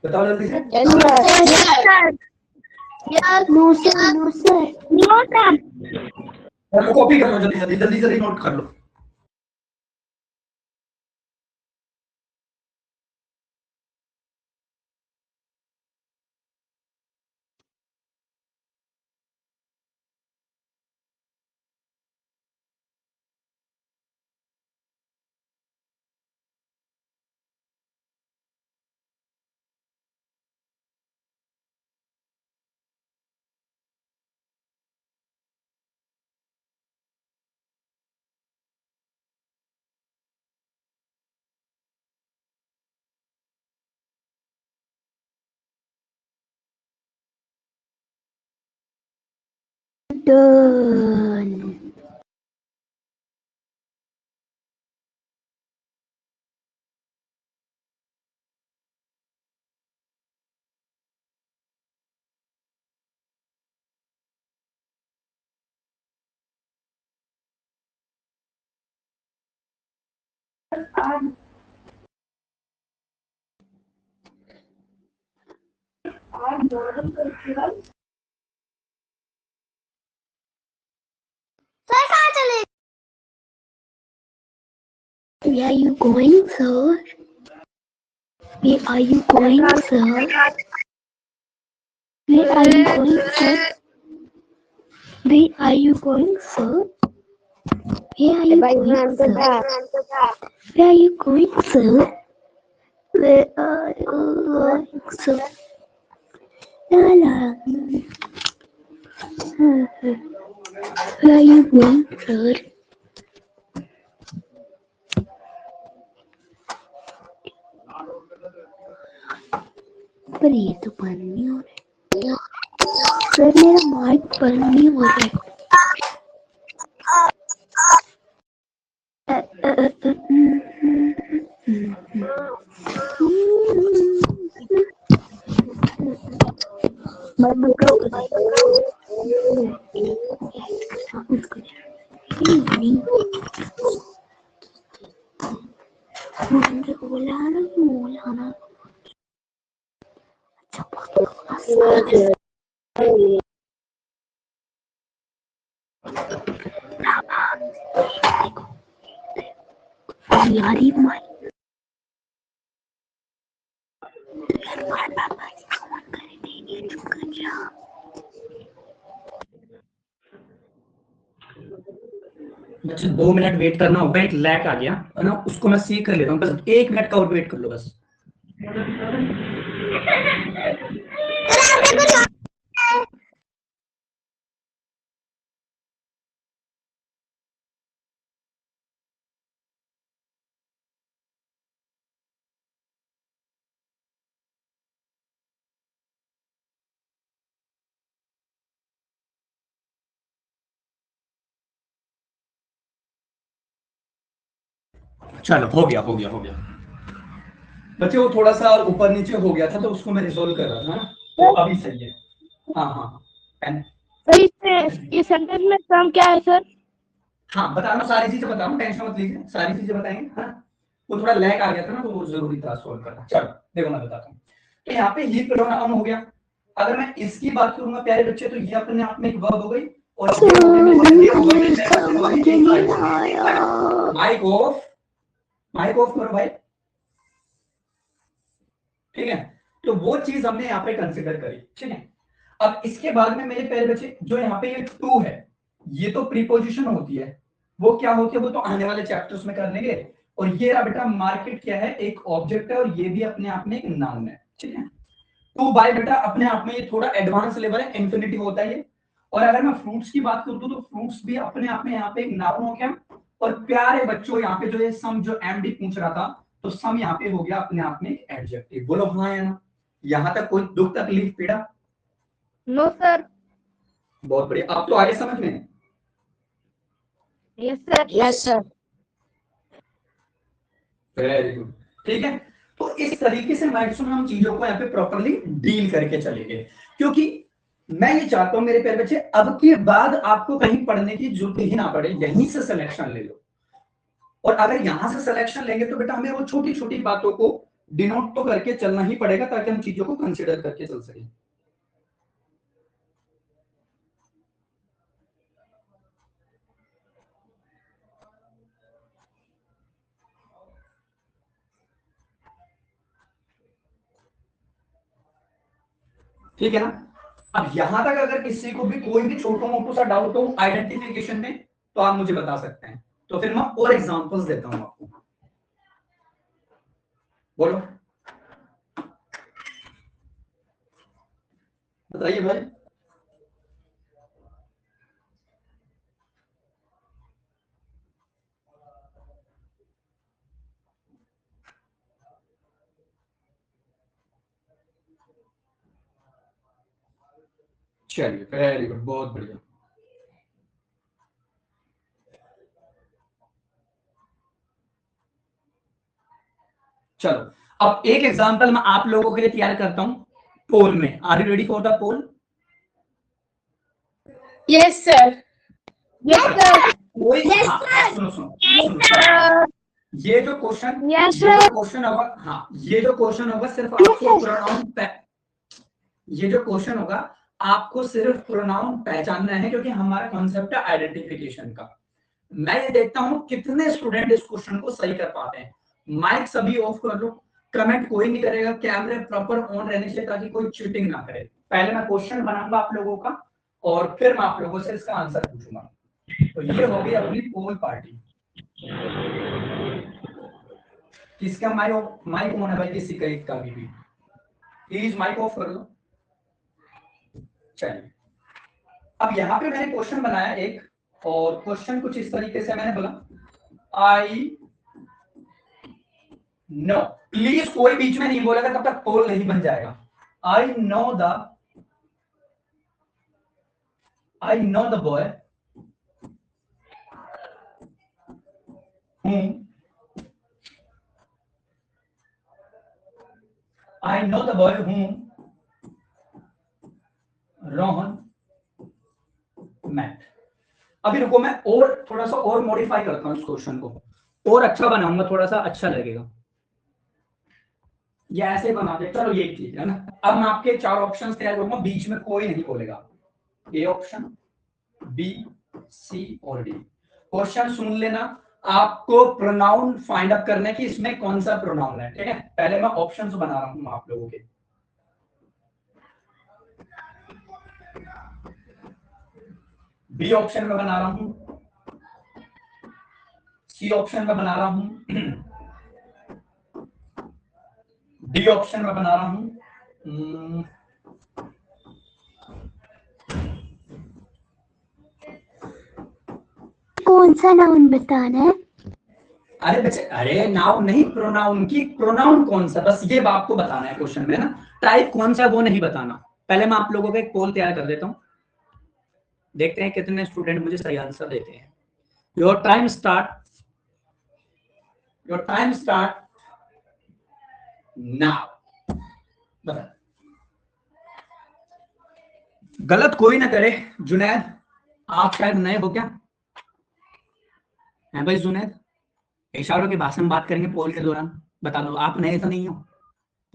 बताओ जल्दी से। कॉपी कर लो जल्दी जल्दी जल्दी जल्दी, नोट कर लो। Done. Where are you going, sir? Where are you going, sir? Where are you going, sir? Where are you going, sir? Where are you going, sir? Where are you going, sir? Where are you going, sir? La la. Where are you going, sir? पर ये तो बंद नहीं हो रहा है sir, मेरा mic बंद नहीं हो रहा है। बोला यारी माइक बच्चे 2 मिनट वेट करना होगा, एक लैग आ गया है ना, उसको मैं सी कर लेता हूँ, बस 1 मिनट का और वेट कर लो बस। चलो हो गया बच्चे, वो थोड़ा सा ऊपर नीचे हो गया था तो उसको मैं रिजोल्व कर रहा था ना, तो अभी सही है। हाँ सर ये सेंटेंस में सम क्या है सर? हाँ बता रहा, सारी चीजें बता रहा हूँ, टेंशन मत लीजिए, सारी चीजें बताएंगे। हाँ वो थोड़ा लैग आ गया था ना, तो वो जरूरी था सोल्व करना। चलो देखो मैं बताता हूँ। तो यहाँ पे ही प्रोनाउन हो गया। अगर मैं इसकी बात करूंगा प्यारे बच्चे, तो ये अपने आप में एक वर्ब हो गई, और माइक ऑफ करो भाई, ठीक है। तो वो चीज हमने यहाँ पे कंसिडर करी, ठीक है। अब इसके बाद में मेरे प्यारे बच्चे, जो यहाँ पे ये टू है, ये तो प्रीपोजिशन होती है, वो क्या होती है वो तो आने वाले चैप्टर्स में कर लेंगे। और ये रहा बेटा मार्केट क्या है, एक ऑब्जेक्ट है, और ये भी अपने आप में एक नाउन है, ठीक है। टू बाय बेटा अपने आप में ये थोड़ा एडवांस लेवल है, इंफिनिटिव होता है ये। और अगर मैं फ्रूट्स की बात करूं तो फ्रूट्स भी अपने आप में यहाँ पे एक नाउन हो गया। और प्यारे बच्चों यहाँ पे जो ये सम जो एमडी पूछ रहा था, तो सम यहाँ पे हो गया अपने आप में एक एडजेक्टिव। बोलो हाँ या ना, यहाँ तक कोई दुख तकलीफ पीड़ा? No sir. बहुत बढ़िया, आप तो आगे समझ में। Yes sir. Yes sir. Very good, ठीक है। तो इस तरीके से मैक्सिमम हम चीजों को यहाँ पे प्रॉपरली डील करके चलेंगे, क्योंकि मैं ये चाहता हूं मेरे प्यारे बच्चे, अब के बाद आपको कहीं पढ़ने की जरूरत ही ना पड़े, यहीं से सिलेक्शन ले लो। और अगर यहां से सिलेक्शन लेंगे तो बेटा हमें वो छोटी छोटी बातों को डिनोट तो करके चलना ही पड़ेगा, ताकि हम चीजों को कंसिडर करके चल सकें। ठीक है ना। अब यहां तक अगर किसी को भी कोई भी छोटा मोटा सा डाउट हो आइडेंटिफिकेशन में, तो आप मुझे बता सकते हैं, तो फिर मैं और एग्जांपल्स देता हूं आपको। बोलो बताइए भाई। चलिए वेरी गुड, बहुत बढ़िया। चलो अब एक एग्जांपल मैं आप लोगों के लिए तैयार करता हूं पोल में। Are you ready for the poll? Yes sir. Yes sir. सुनो, ये जो क्वेश्चन होगा, हाँ ये जो क्वेश्चन होगा सिर्फ आपको प्रोनाउन, ये जो क्वेश्चन होगा आपको सिर्फ प्रोनाउन पहचानना है, क्योंकि हमारा कॉन्सेप्ट है आइडेंटिफिकेशन का। मैं ये देखता हूं कितने स्टूडेंट इस क्वेश्चन को सही कर पाते हैं। माइक सभी ऑफ कर लो, कमेंट कोई नहीं करेगा, कैमरे प्रॉपर ऑन रहने चाहिए ताकि कोई चीटिंग ना करे। पहले मैं क्वेश्चन बनाऊंगा आप लोगों का और फिर मैं आप लोगों से इसका आंसर पूछूंगा। तो ये हो गई अपनी पोल पार्टी। किसका माइक ऑन है भाई? किसी का एक का भी प्लीज माइक ऑफ कर लो। चलिए, अब यहाँ पे मैंने क्वेश्चन बनाया एक, और क्वेश्चन कुछ इस तरीके से मैंने बोला, आई नो, प्लीज कोई बीच में नहीं बोलेगा तब तक पोल नहीं बन जाएगा। I know the boy whom I know the boy whom Rohan met। अभी रुको, मैं और थोड़ा सा और मॉडिफाई करता हूँ इस क्वेश्चन को, और अच्छा बनाऊंगा, थोड़ा सा अच्छा लगेगा। या ऐसे बना दे, चलो ये ठीक है ना। अब मैं आपके 4 ऑप्शन तैयार करूंगा, बीच में कोई नहीं बोलेगा। ए ऑप्शन, बी, सी और डी। क्वेश्चन सुन लेना, आपको प्रोनाउन फाइंड अप करना है कि इसमें कौन सा प्रोनाउन है, ठीक है। पहले मैं ऑप्शंस बना रहा हूं आप लोगों के। बी ऑप्शन में बना रहा हूं, सी ऑप्शन में बना रहा हूं, डी ऑप्शन में बना रहा हूं, कौन सा नाउन बताना है? अरे बच्चे, अरे नाउन नहीं, प्रोनाउन की, प्रोनाउन कौन सा, बस ये आपको बताना है क्वेश्चन में ना। टाइप कौन सा वो नहीं बताना। पहले मैं आप लोगों का एक पोल तैयार कर देता हूं, देखते हैं कितने स्टूडेंट मुझे सही आंसर देते हैं। Your time start now. बता, गलत कोई ना करे। जुनैद, आप शायद नए हो क्या? है भाई जुनैद? इशारों की भाषा में बात करेंगे पोल के दौरान, बता दो आप नए तो नहीं हो,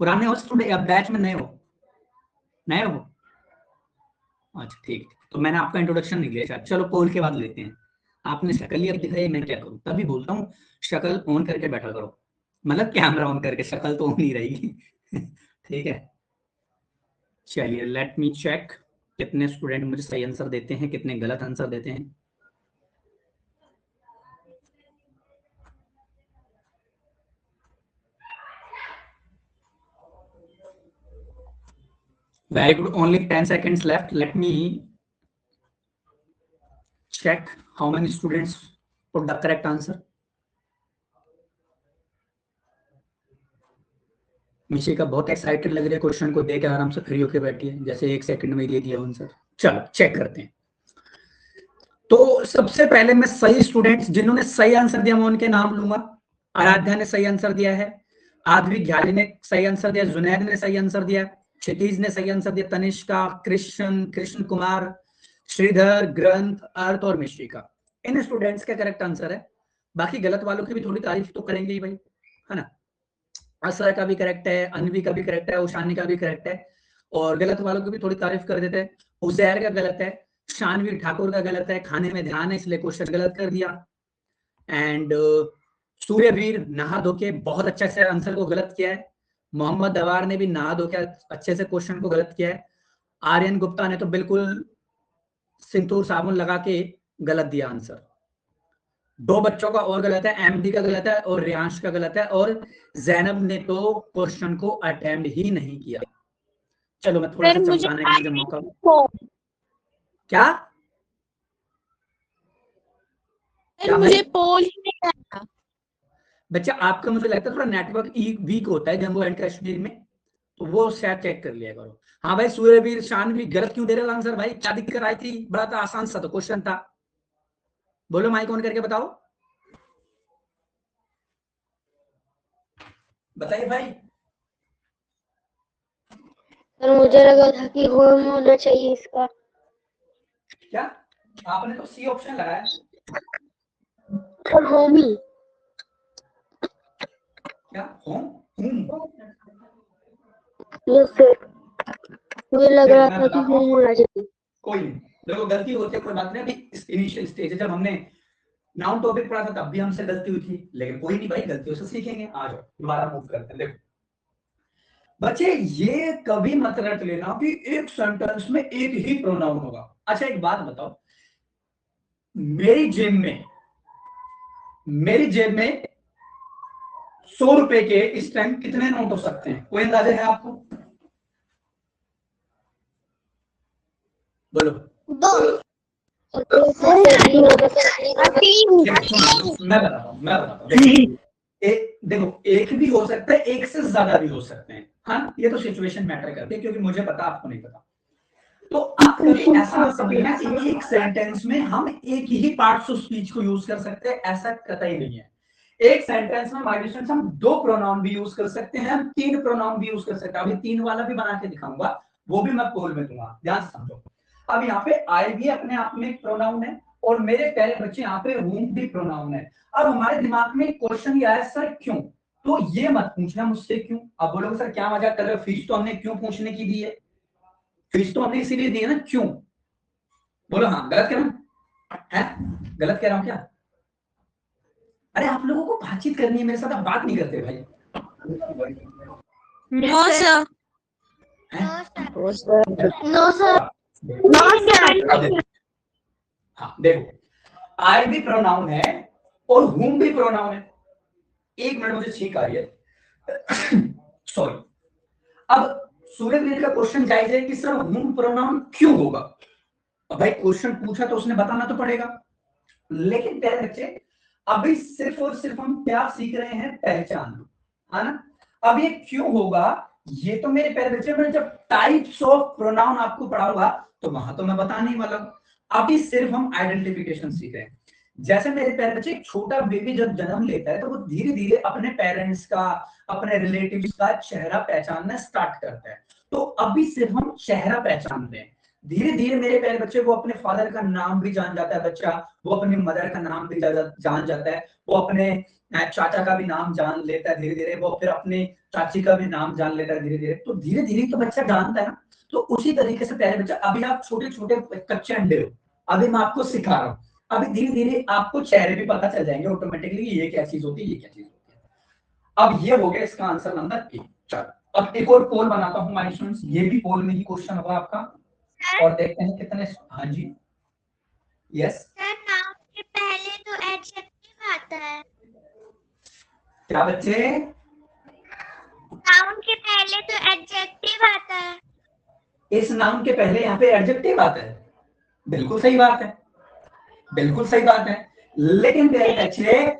पुराने हो स्टूडेंट या बैच में नए हो? नए हो, अच्छा ठीक। तो मैंने आपका इंट्रोडक्शन नहीं लिया शायद, चलो पोल के बाद लेते हैं। आपने शक्ल ही अब दिखाई, मैं क्या करूं, तभी बोलता हूँ शक्ल ऑन करके बैठा करो, मतलब कैमरा ऑन करके, शक्ल तो ऑन ही रहेगी। ठीक है, चलिए लेट मी चेक कितने स्टूडेंट मुझे सही आंसर देते हैं, कितने गलत आंसर देते हैं। Very good. Only 10 seconds left. Let me check how many students put the correct answer. Mishika बहुत एक्साइटेड लग रही है, क्वेश्चन को देख के आराम से फ्री होकर बैठी है, जैसे 1 सेकंड में दे दिया आंसर। चलो चेक करते हैं। तो सबसे पहले मैं सही स्टूडेंट्स जिन्होंने सही आंसर दिया मैं उनके नाम लूंगा। आराध्या ने सही आंसर दिया है, आदवी घ्याली ने सही आंसर दिया, जुनैद ने सही आंसर दिया, क्षितिज ने सही आंसर दिया, तनिष्का, कृष्ण कुमार, श्रीधर, ग्रंथ, अर्थ और मिश्रिका, इन स्टूडेंट्स का करेक्ट आंसर है। बाकी गलत वालों की भी थोड़ी तारीफ तो करेंगे ही भाई, है ना। असरा का भी करेक्ट है, अनवी का भी करेक्ट है, उशानी का भी करेक्ट है, और गलत वालों की भी थोड़ी तारीफ कर देते हैं। उजैर का गलत है, शानवीर ठाकुर का गलत है, खाने में ध्यान है इसलिए क्वेश्चन गलत कर दिया, एंड सूर्यवीर नहा धो के बहुत अच्छे से आंसर को गलत किया है। मोहम्मद दवार ने भी नहा धो के अच्छे से क्वेश्चन को गलत किया है। आर्यन गुप्ता ने तो बिल्कुल सिंदूर साबुन लगा के गलत दिया आंसर। 2 बच्चों का और गलत है, एमडी का गलत है और रियांश का गलत है, और जैनब ने तो क्वेश्चन को अटेम्प्ट ही नहीं किया। चलो मैं थोड़ा सा चमकाने का मुझे मौका। क्या मुझे पोल ही नहीं आया। बच्चा आपका मुझे लगता है थोड़ा नेटवर्क वीक होता है जम्मू एंड कश्मीर में, तो वो शायद चेक कर लिया करो। हाँ भाई सूर्यवीर शानवीर गलत क्यों दे रहे हो आंसर भाई, क्या दिक्कत आई थी? बड़ा तो आसान सा तो क्वेश्चन था। बोलो माइक ऑन करके बताओ, बताइए भाई। सर मुझे लगा था कि होम होना चाहिए इसका। क्या आपने तो सी ऑप्शन लगाया? सर होम ही। क्या होम? यस सर, मुझे लग रहा था कि होम होना चाहिए। कोई नहीं, देखो गलती होती है कोई बात नहीं, अभी इनिशियल स्टेज है, जब हमने नाउन टॉपिक पढ़ा था तब भी हमसे गलती हुई थी, लेकिन कोई नहीं भाई, गलतियों से सीखेंगे। आ जाओ दोबारा मूव करते हैं। देखो बच्चे, ये कभी मत रट लेना कि एक सेंटेंस में एक ही प्रोनाउन होगा। अच्छा एक बात बताओ, मेरी जेब में 100 रुपए के इस टाइम कितने नोट हो सकते हैं? कोई अंदाजा है आपको? बोलो। मैं बताता हूँ। देखो एक भी हो सकता है, एक से ज्यादा भी हो सकते हैं। हाँ, ये तो सिचुएशन मैटर करती है, क्योंकि मुझे पता आपको नहीं पता। तो आप कभी ऐसा मत समझना एक सेंटेंस में हम एक ही पार्ट्स ऑफ स्पीच को यूज कर सकते हैं, ऐसा कतई नहीं है। एक सेंटेंस में माय स्टूडेंट्स हम 2 प्रोनाउन भी यूज कर सकते हैं, हम 3 प्रोनाउन भी यूज कर सकते हैं। अभी 3 वाला भी बना के दिखाऊंगा, वो भी मैं पोल में दूंगा, ध्यान से समझो। अब यहाँ पे आई भी अपने आप में एक प्रोनाउन है, और मेरे प्यारे बच्चे यहाँ पे हूम भी प्रोनाउन है। अब हमारे दिमाग में क्वेश्चन ये आया, सर क्यों? तो ये मत पूछना मुझसे क्यों। अब बोलोगे सर क्या मजाक कर रहे हो, फीस तो हमने क्यों पूछने की दी है। फीस तो हमने इसीलिए दी है ना, क्यों? बोलो हाँ, गलत कह रहा हूं? है गलत कह रहा हूं क्या? अरे आप लोगों को बातचीत करनी है मेरे साथ, आप बात नहीं करते भाई। No sir. No sir. हाँ देखो, आई भी प्रोनाउन है और हुम भी प्रोनाउन है। एक मिनट, मुझे छींक आ रही है, सॉरी। अब सूर्यवीर का क्वेश्चन जायज है कि सर हुम प्रोनाउन क्यों होगा? अब भाई क्वेश्चन पूछा तो उसने बताना तो पड़ेगा। लेकिन प्यारे बच्चे, अभी सिर्फ और सिर्फ हम क्या सीख रहे हैं, पहचान, है ना। अब ये क्यों होगा, ये तो मेरे प्यारे बच्चे, मैंने जब टाइप्स ऑफ प्रोनाउन आपको पढ़ाऊंगा तो वहां तो मैं बताने वाला हूं। अभी सिर्फ हम आइडेंटिफिकेशन सीख रहे हैं। जैसे मेरे प्यारे बच्चे, एक छोटा बेबी जब जन्म लेता है तो वो धीरे धीरे अपने पेरेंट्स का, अपने रिलेटिव्स का चेहरा पहचानना स्टार्ट करता है। तो अभी सिर्फ हम चेहरा पहचान रहे हैं। धीरे धीरे मेरे प्यारे बच्चे, वो अपने फादर का नाम भी जान जाता है बच्चा, वो अपनी मदर का नाम भी जान जाता है, वो अपने चाचा का भी नाम जान लेता है धीरे धीरे, वो फिर अपने चाची का भी नाम जान लेता है धीरे धीरे। तो धीरे धीरे तो बच्चा जानता है ना। तो उसी तरीके से प्यारे बच्चा, अभी आप छोटे छोटे कच्चे अंडे हो, अभी मैं आपको सिखा रहा हूँ। अभी धीरे धीरे आपको चेहरे भी पता चल जाएंगे ऑटोमेटिकली, ये क्या चीज होती है, ये क्या चीज होती है। अब ये हो गया इसका आंसर नंबर 1। चलो अब एक और पोल बनाता हूँ माय स्टूडेंट्स, ये भी पोल में ही क्वेश्चन होगा आपका, और देखते हैं कितने। हाँ जी, यस। सर नाउन के पहले तो एडजेक्टिव आता है। क्या बच्चे? नाउन के पहले तो एडजेक्टिव आता है। इस नाउन के पहले यहाँ पे एडजेक्टिव आता है, बिल्कुल सही बात है, बिल्कुल सही बात है। लेकिन प्यारे बच्चे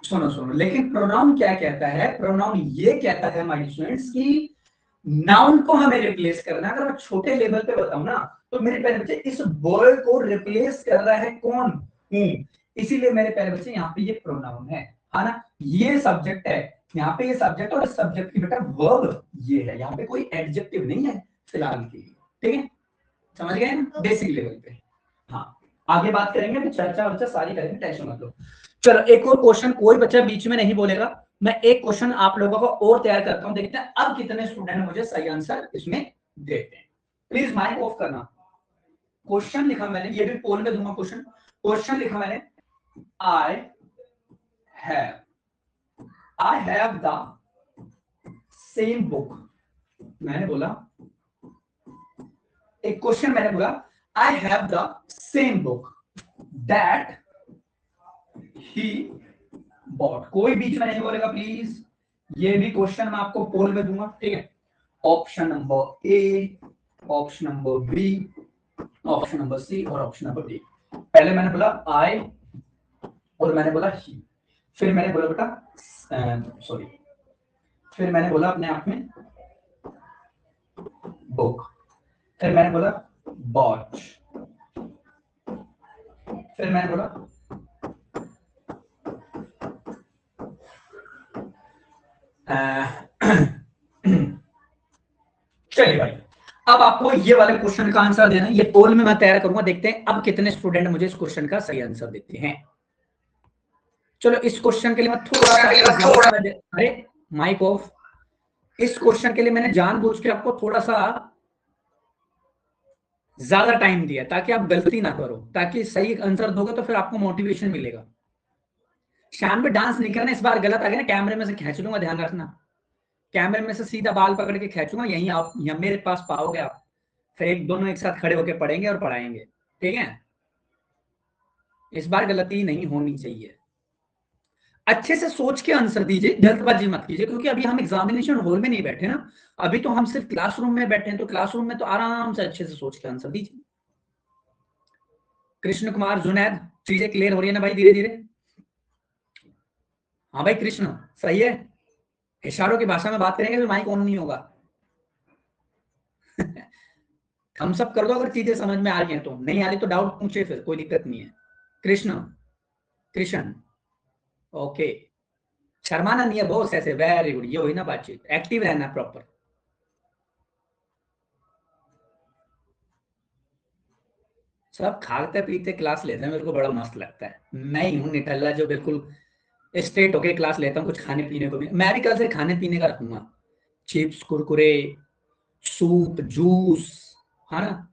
सुनो सुनो, लेकिन प्रोनाउन क्या कहता है? प्रोनाउन ये कहता है माय स्टूडेंट्स कि नाउन को हमें रिप्लेस करना है। अगर मैं छोटे लेवल पे बताऊं ना, तो मेरे प्यारे बच्चे इस बॉय को रिप्लेस कर रहा है कौन? हूं। इसीलिए मेरे प्यारे बच्चे यहाँ पे ये प्रोनाउन है ना। ये सब्जेक्ट है, यहाँ पे ये सब्जेक्ट, और इस सब्जेक्ट की बेटा वर्ब ये है। यहाँ पे कोई एडजेक्टिव नहीं है फिलहाल के लिए, ठीक है? समझ गए बेसिक लेवल पे। हाँ, आगे बात करेंगे, फिर चर्चा वर्चा सारी करेंगे, टेंशन मत लो। चलो एक और क्वेश्चन, कोई बच्चा बीच में नहीं बोलेगा। मैं एक क्वेश्चन आप लोगों को और तैयार करता हूं, देखते हैं अब कितने स्टूडेंट मुझे सही आंसर इसमें देते हैं। प्लीज माइक ऑफ करना। क्वेश्चन लिखा मैंने, ये भी पोल में दूंगा क्वेश्चन। क्वेश्चन लिखा मैंने, I have the same book. मैंने बोला, एक क्वेश्चन मैंने बोला, I have the same book that he bought. कोई बीच में नहीं बोलेगा प्लीज। ये भी क्वेश्चन मैं आपको पोल में दूंगा, ठीक है? Option number A, option number B, option number C और ऑप्शन नंबर डी। पहले मैंने बोला आई और मैंने बोला ही, फिर मैंने बोला बेटा सॉरी, फिर मैंने बोला अपने आप में बुक, फिर मैंने बोला बॉट, फिर मैंने बोला चलिए भाई, अब आपको ये वाले क्वेश्चन का आंसर देना है। ये पोल में मैं तैयार करूंगा, देखते हैं अब कितने स्टूडेंट मुझे इस क्वेश्चन का सही आंसर देते हैं। चलो इस क्वेश्चन के लिए मैं थोड़ा सा, अरे माइक ऑफ। इस क्वेश्चन के लिए मैंने जानबूझ के आपको थोड़ा सा ज्यादा टाइम दिया ताकि आप गलती ना करो, ताकि सही आंसर दोगे तो फिर आपको मोटिवेशन मिलेगा। शाम में डांस नहीं करना, इस बार गलत आ गया ना, कैमरे में से खींच लूंगा, ध्यान रखना। कैमरे में से सीधा बाल पकड़ के खींचूंगा, यहीं आप यहाँ मेरे पास पाओगे आप, फिर दोनों एक साथ खड़े होकर पढ़ेंगे और पढ़ाएंगे, ठीक है। इस बार गलती नहीं होनी चाहिए। अच्छे से सोच के आंसर दीजिए, जल्दबाजी मत कीजिए, क्योंकि अभी हम एग्जामिनेशन हॉल में नहीं बैठे ना, अभी तो हम सिर्फ क्लासरूम में बैठे हैं। तो क्लासरूम में तो आराम से अच्छे से सोच के आंसर दीजिए। कृष्ण कुमार, जुनैद, चीजें क्लियर हो रही है ना भाई धीरे धीरे? हाँ भाई कृष्ण, सही है। इशारों की भाषा में बात करेंगे तो माइक ऑन नहीं होगा। हम सब कर दो अगर चीजें समझ में आ रही हैं, तो नहीं आ रही तो डाउट पूछे, फिर कोई दिक्कत नहीं है। कृष्ण, कृष्ण, ओके। शर्माना नहीं है बॉस, ऐसे वेरी गुड, ये हुई ना बातचीत, एक्टिव रहना प्रॉपर। सब खाते पीते क्लास लेते हैं, मेरे को बड़ा मस्त लगता है। मैं ही हूँ निठल्ला जो बिल्कुल स्ट्रेट होके क्लास लेता हूँ। कुछ खाने पीने को भी मैं भी कल से खाने पीने का रखूंगा, चिप्स, कुरकुरे, सूप, जूस, है ना,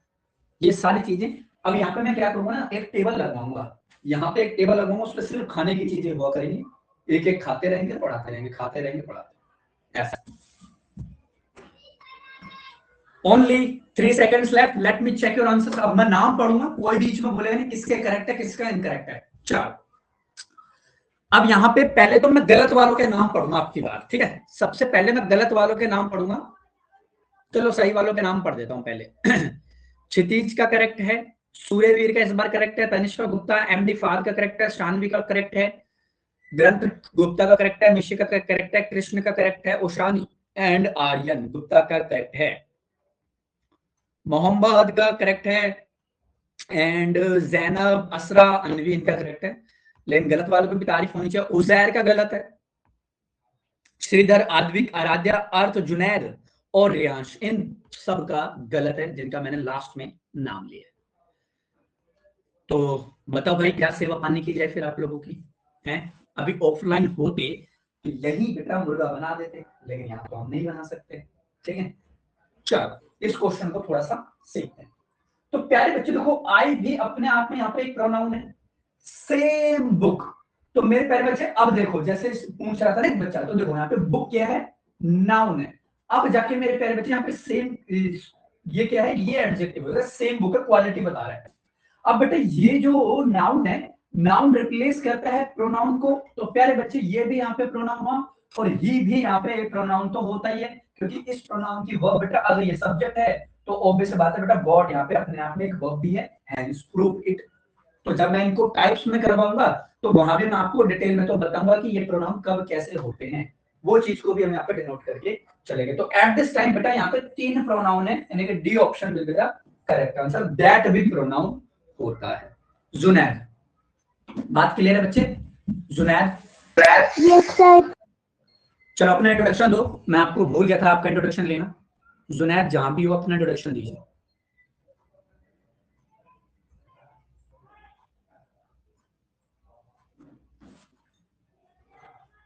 ये सारी चीजें। अब यहाँ पे मैं क्या करूंगा ना, एक टेबल लगाऊंगा, यहाँ पे एक टेबल लगाऊंगा, उस पर सिर्फ खाने की चीजें हुआ करेंगी, एक एक खाते रहेंगे पढ़ाते रहेंगे, खाते रहेंगे पढ़ाते, ऐसा। Only 3 seconds left, let me check your answers. अब मैं नाम पढ़ूंगा, कोई बीच में बोलेगा नहीं किसके करेक्ट है किसका इनकरेक्ट है। चलो, अब यहाँ पे पहले तो मैं गलत वालों के नाम पढ़ूंगा आपकी बात, ठीक है। सबसे पहले मैं गलत वालों के नाम पढ़ूंगा, चलो सही वालों के नाम पढ़ देता हूं पहले। क्षितिज का करेक्ट है, सूर्यवीर का इस बार करेक्ट है, तनिष्का गुप्ता, एमडी फाद का करेक्ट है, शानवी का करेक्ट है, ग्रंथ गुप्ता का करेक्ट है, मिशिका का करेक्ट है, कृष्ण का करेक्ट है, उषान एंड आर्यन गुप्ता का करेक्ट है, मोहम्मद का करेक्ट है, एंड जैनब, असरा, अनवी इनका करेक्ट है। लेकिन गलत वालों की भी तारीफ होनी चाहिए। उजैर का गलत है, श्रीधर, आद्विक, आराध्या, अर्थ, जुनैद और रियांश, इन सब का गलत है जिनका मैंने लास्ट में नाम लिया। तो बताओ भाई क्या सेवा पानी की जाए फिर आप लोगों की है? अभी ऑफलाइन होते तो यही बेटा मुर्गा बना देते, लेकिन यहाँ तो हम नहीं बना सकते, ठीक है। चलो इस क्वेश्चन को थोड़ा सा सीखते हैं। तो प्यारे बच्चे देखो, आई भी अपने आप में यहाँ पे एक प्रोनाउन है, सेम बुक। तो मेरे प्यारे बच्चे अब देखो, जैसे पूछ रहा था ना एक बच्चा, तो देखो यहाँ पे बुक क्या है, नाउन है। अब जाके मेरे प्यारे बच्चे यहाँ पे सेम, ये क्या है, ये एडजेक्टिव है, सेम बुक है, क्वालिटी बता रहा है। अब बेटा ये जो नाउन है, नाउन रिप्लेस करता है प्रोनाउन को, तो प्यारे बच्चे ये भी यहाँ पे प्रोनाउन हुआ, और ही भी यहाँ पे प्रोनाउन तो होता ही है, क्योंकि इस प्रोनाउन की वर्ब बेटा अगर ये सब्जेक्ट है तो ऑब्वियस बात है बेटा गॉट यहाँ पे अपने आप में एक वर्ब भी है, हेंस प्रूव इट। तो जब मैं इनको टाइप्स में करवाऊंगा तो वहां भी मैं आपको डिटेल में तो बताऊंगा कि ये प्रोनाउन कब कैसे होते हैं, वो चीज को भी हम यहाँ पे डिनोट करके चलेंगे। तो एट दिस टाइम बेटा यहाँ पे 3 प्रोनाउन है, यानी कि डी ऑप्शन मिल गया करेक्ट आंसर, दैट भी प्रोनाउन होता है। जुनैद, बात क्लियर है बच्चे? Junaid, yes sir. चलो अपना इंट्रोडक्शन दो, मैं आपको भूल गया था आपका इंट्रोडक्शन लेना। जुनैद जहां भी हो अपना इंट्रोडक्शन दीजिए।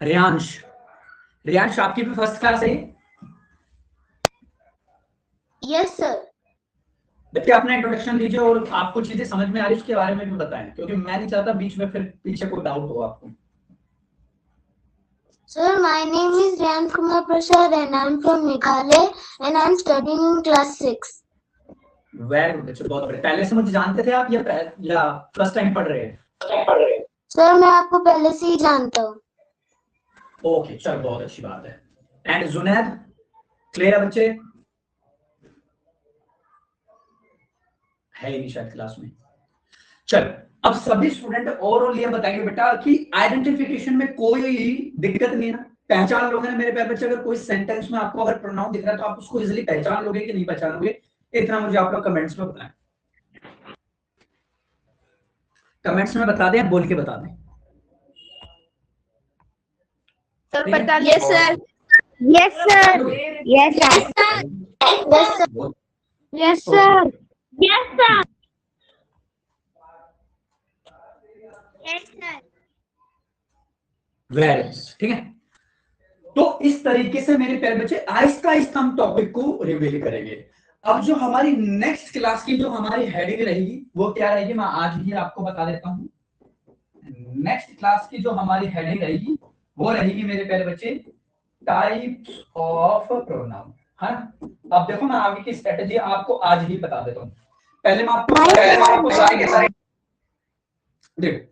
रियांश, रियांश आपकी भी फर्स्ट क्लास है? Yes sir. बच्चे अपना इंट्रोडक्शन दीजिए और आपको चीजें समझ में आ रही है उसके बारे में भी बताएं, क्योंकि मैं नहीं चाहता बीच में फिर पीछे कोई डाउट हो आपको। Sir, my name is Ryan Kumar Prasad and I'm from Meghalaya and I'm studying in class 6. Very good बच्चे, बहुत बढ़िया। पहले से मुझे जानते थे आप या फर्स्ट टाइम पढ़ रहे हैं? सर मैं आपको पहले से ही जानता हूँ। ओके चल, बहुत अच्छी बात है। एंड जुनैद, क्लियर है बच्चे? है ही नहीं शायद क्लास में। चल अब सभी स्टूडेंट ओवरऑल ये बताएंगे बेटा कि आइडेंटिफिकेशन में कोई दिक्कत नहीं है ना, पहचान लोगे ना मेरे प्यारे बच्चे? अगर कोई सेंटेंस में आपको अगर प्रोनाउन दिख रहा है तो आप उसको इजीली पहचान लोगे कि नहीं पहचानोगे, इतना मुझे आप लोग कमेंट्स में बताएं। कमेंट्स में बता दें, बोल के बता दें। सर बता दीजिए sir. Yes sir. Yes sir. Yes sir. Yes sir. Yes sir. Very, ठीक है। तो इस तरीके से मेरे प्यारे बच्चे आहिस्ता आहिस्ता हम टॉपिक को रिवील करेंगे। अब जो हमारी नेक्स्ट क्लास की जो हमारी हेडिंग रहेगी वो क्या रहेगी, मैं आज ही आपको बता देता हूँ। नेक्स्ट क्लास की जो हमारी हेडिंग रहेगी वो रहेगी मेरे प्यारे बच्चे, टाइप्स ऑफ प्रोनाउन, है ना। अब देखो मैं आगे की स्ट्रेटेजी आपको आज ही बता देता हूँ। पहले मैं आपको सारे देखो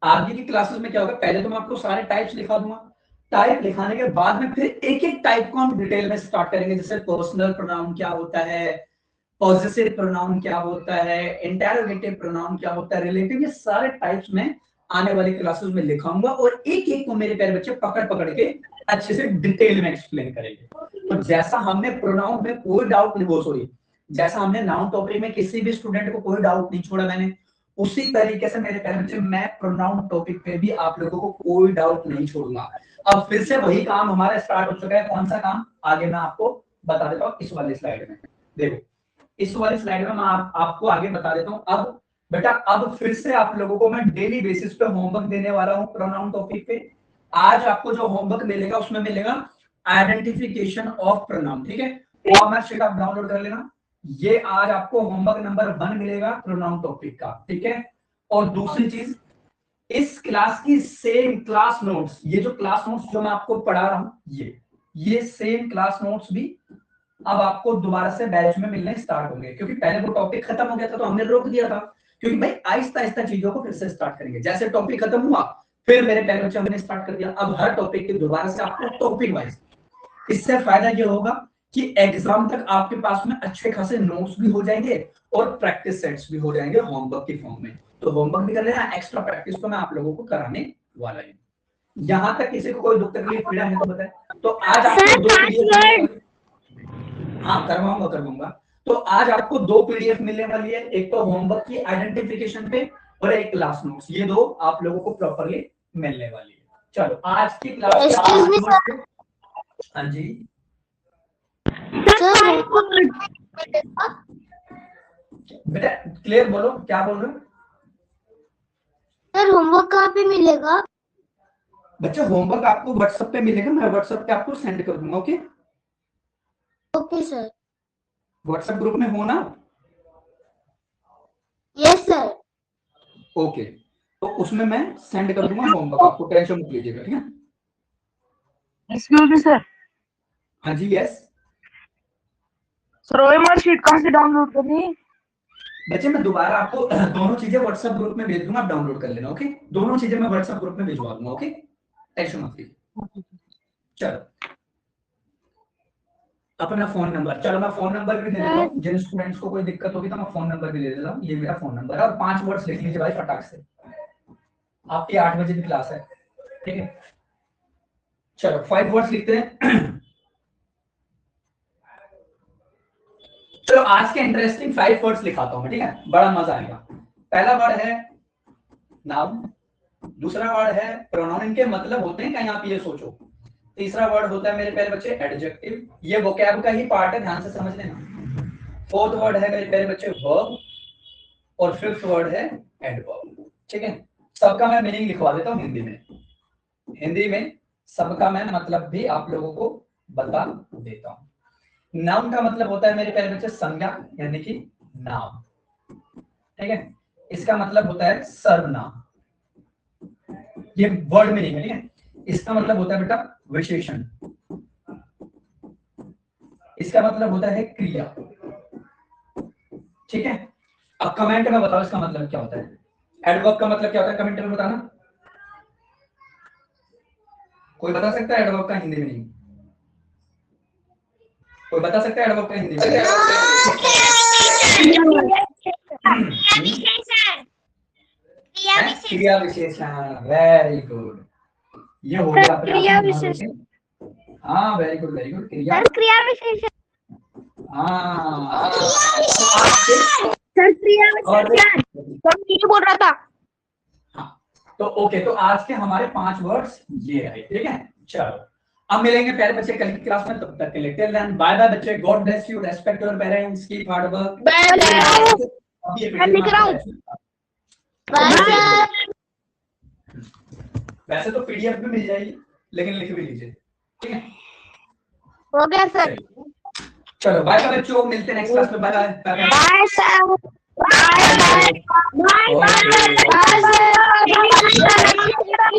आगे की क्लासेस में क्या होगा, पहले तो मैं आपको सारे टाइप्स लिखा दूंगा, टाइप लिखाने के बाद में फिर एक एक टाइप को हम डिटेल में स्टार्ट करेंगे। जैसे पर्सनल प्रोनाउन क्या होता है, पॉजेसिव प्रोनाउन क्या होता है, इंटरोगेटिव प्रोनाउन क्या होता है, रिलेटिव, ये सारे टाइप्स में आने वाली क्लासेस में लिखाऊंगा और एक एक को मेरे प्यारे बच्चे पकड़ पकड़ के अच्छे से डिटेल में एक्सप्लेन करेंगे। तो जैसा हमने प्रोनाउन में कोई डाउट नहीं, वो सॉरी जैसा हमने नाउन टॉपिक में किसी भी स्टूडेंट को कोई डाउट नहीं छोड़ा मैंने, उसी तरीके से मेरे प्यारे बच्चे मैं प्रोनाउन टॉपिक पे भी आप लोगों को कोई डाउट नहीं छोड़ूंगा। अब फिर से वही काम हमारा स्टार्ट हो चुका है। कौन सा काम, आगे मैं आपको बता देता हूँ इस वाली स्लाइड में। देखो इस वाली स्लाइड में मैं आपको आगे बता देता हूँ। अब बेटा अब फिर से आप लोगों को मैं डेली बेसिस पे होमवर्क देने वाला हूँ प्रोनाउन टॉपिक पे। आज आपको जो होमवर्क मिलेगा उसमें मिलेगा आइडेंटिफिकेशन ऑफ प्रोनाउन, ठीक है। फॉर्मेट शीट आप डाउनलोड कर लेना। ये आज आपको होमवर्क नंबर 1 मिलेगा प्रोनाउन टॉपिक का, ठीक है। और दूसरी चीज, इस क्लास की सेम क्लास नोट्स, ये जो क्लास नोट्स जो मैं आपको पढ़ा रहा हूं, ये सेम क्लास नोट्स भी अब आपको दोबारा से बैच में मिलने स्टार्ट होंगे, क्योंकि पहले वो टॉपिक खत्म हो गया था तो हमने रोक दिया था। क्योंकि भाई आहिस्ता आहिस्ता चीजों को फिर से स्टार्ट करेंगे। जैसे टॉपिक खत्म हुआ फिर मेरे पहले बच्चे हमने स्टार्ट कर दिया। अब हर टॉपिक के दोबारा से आपको टॉपिक वाइज, इससे फायदा ये होगा कि एग्जाम तक आपके पास में अच्छे खासे नोट्स भी हो जाएंगे और प्रैक्टिस सेट्स भी हो जाएंगे होमवर्क की फॉर्म में। तो होमवर्क भी कर लेना, एक्स्ट्रा प्रैक्टिस तो मैं आप लोगों को कराने वाला हूं। यहां तक किसी को कोई दुख तकलीफ पीड़ा है तो बताएं। तो आज आपको 2 पीडीएफ, हाँ करवाऊंगा। तो आज आपको 2 पीडीएफ मिलने वाली है, एक तो होमवर्क की आइडेंटिफिकेशन पे और एक क्लास नोट्स, ये 2 आप लोगों को प्रॉपर्ली मिलने वाली है। चलो आज की क्लास, हाँ जी बेटा क्लियर बोलो, क्या बोल रहे हो सर? होमवर्क कहाँ पे मिलेगा? बच्चा? होमवर्क आपको व्हाट्सएप पे मिलेगा, मैं व्हाट्सएप पे आपको सेंड कर दूंगा। Okay okay sir. WhatsApp group में हो ना? Yes sir. ओके तो उसमें मैं सेंड कर दूंगा होमवर्क, आपको टेंशन मत लीजिएगा, ठीक है। Excuse me sir. हाँ जी यस सर ओएमआर शीट कहाँ से डाउनलोड करनी है? बच्चे मैं दोबारा आपको दोनों चीजें व्हाट्सएप ग्रुप में भेज दूंगा, आप डाउनलोड कर लेना। ओके दोनों चीजें मैं व्हाट्सएप ग्रुप में भिजवा दूंगा। ओके टेंशन मत लीजिए। चलो अपना फोन नंबर, चलो मैं फोन नंबर भी दे देता हूँ, जिन स्टूडेंट्स को कोई दिक्कत होगी तो मैं फोन नंबर भी दे देता हूँ। ये मेरा फोन नंबर है और 5 वर्ड्स लिख लीजिए भाई फटाक से। आपकी 8 बजे की क्लास है, ठीक है। चलो 5 वर्ड्स लिखते हैं। चलो आज के इंटरेस्टिंग 5 वर्ड्स लिखाता हूं मैं, ठीक है, बड़ा मजा आएगा। पहला वर्ड है नाउन, दूसरा वर्ड है प्रोनाउन, इनके मतलब होते हैं कहीं आप ये सोचो। तीसरा वर्ड होता है मेरे प्यारे बच्चे एडजेक्टिव, ये वोकैब का ही पार्ट है, ध्यान से समझ लेना। फोर्थ वर्ड है मेरे प्यारे बच्चे वर्ब और फिफ्थ वर्ड है एडवर्ब, ठीक है। सबका मैं मीनिंग लिखवा देता हूँ हिंदी में सबका मैं मतलब भी आप लोगों को बता देता हूँ। नाउन का मतलब होता है मेरे प्यारे बच्चे संज्ञा, यानी कि नाम, ठीक है। इसका मतलब होता है सर्वनाम, ये वर्ड में नहीं है, ठीक है। इसका मतलब होता है बेटा विशेषण, इसका मतलब होता है क्रिया, ठीक है। अब कमेंट में बताओ इसका मतलब क्या होता है, एडवर्ब का मतलब क्या होता है, कमेंट में बताना। कोई बता सकता है एडवर्ब का हिंदी में? नहीं कोई बता सकता है एडवर्ब का हिंदी में? क्रिया विशेषण, वेरी गुड, ये हो गया क्रिया विशेषण। हाँ वेरी गुड क्रिया विशेषण। हाँ सर क्रिया विशेषण सर ये बोल रहा था। हाँ तो ओके, तो आज के हमारे 5 वर्ड्स ये रहे, ठीक है। चलो अब मिलेंगे प्यारे बच्चे कल की क्लास में, तब तक के लिए टिल देन बाय बाय बच्चे, God bless you, respect your parents, keep hard work. मैं लिख रहा हूँ। वैसे तो पीडीएफ भी मिल जाएगी लेकिन लिख भी लीजिए, ठीक है। हो गया सर। चलो बाय बाय बच्चों, मिलते हैं नेक्स्ट क्लास में। Bye bye bye bye sir. Bye bye. Bye.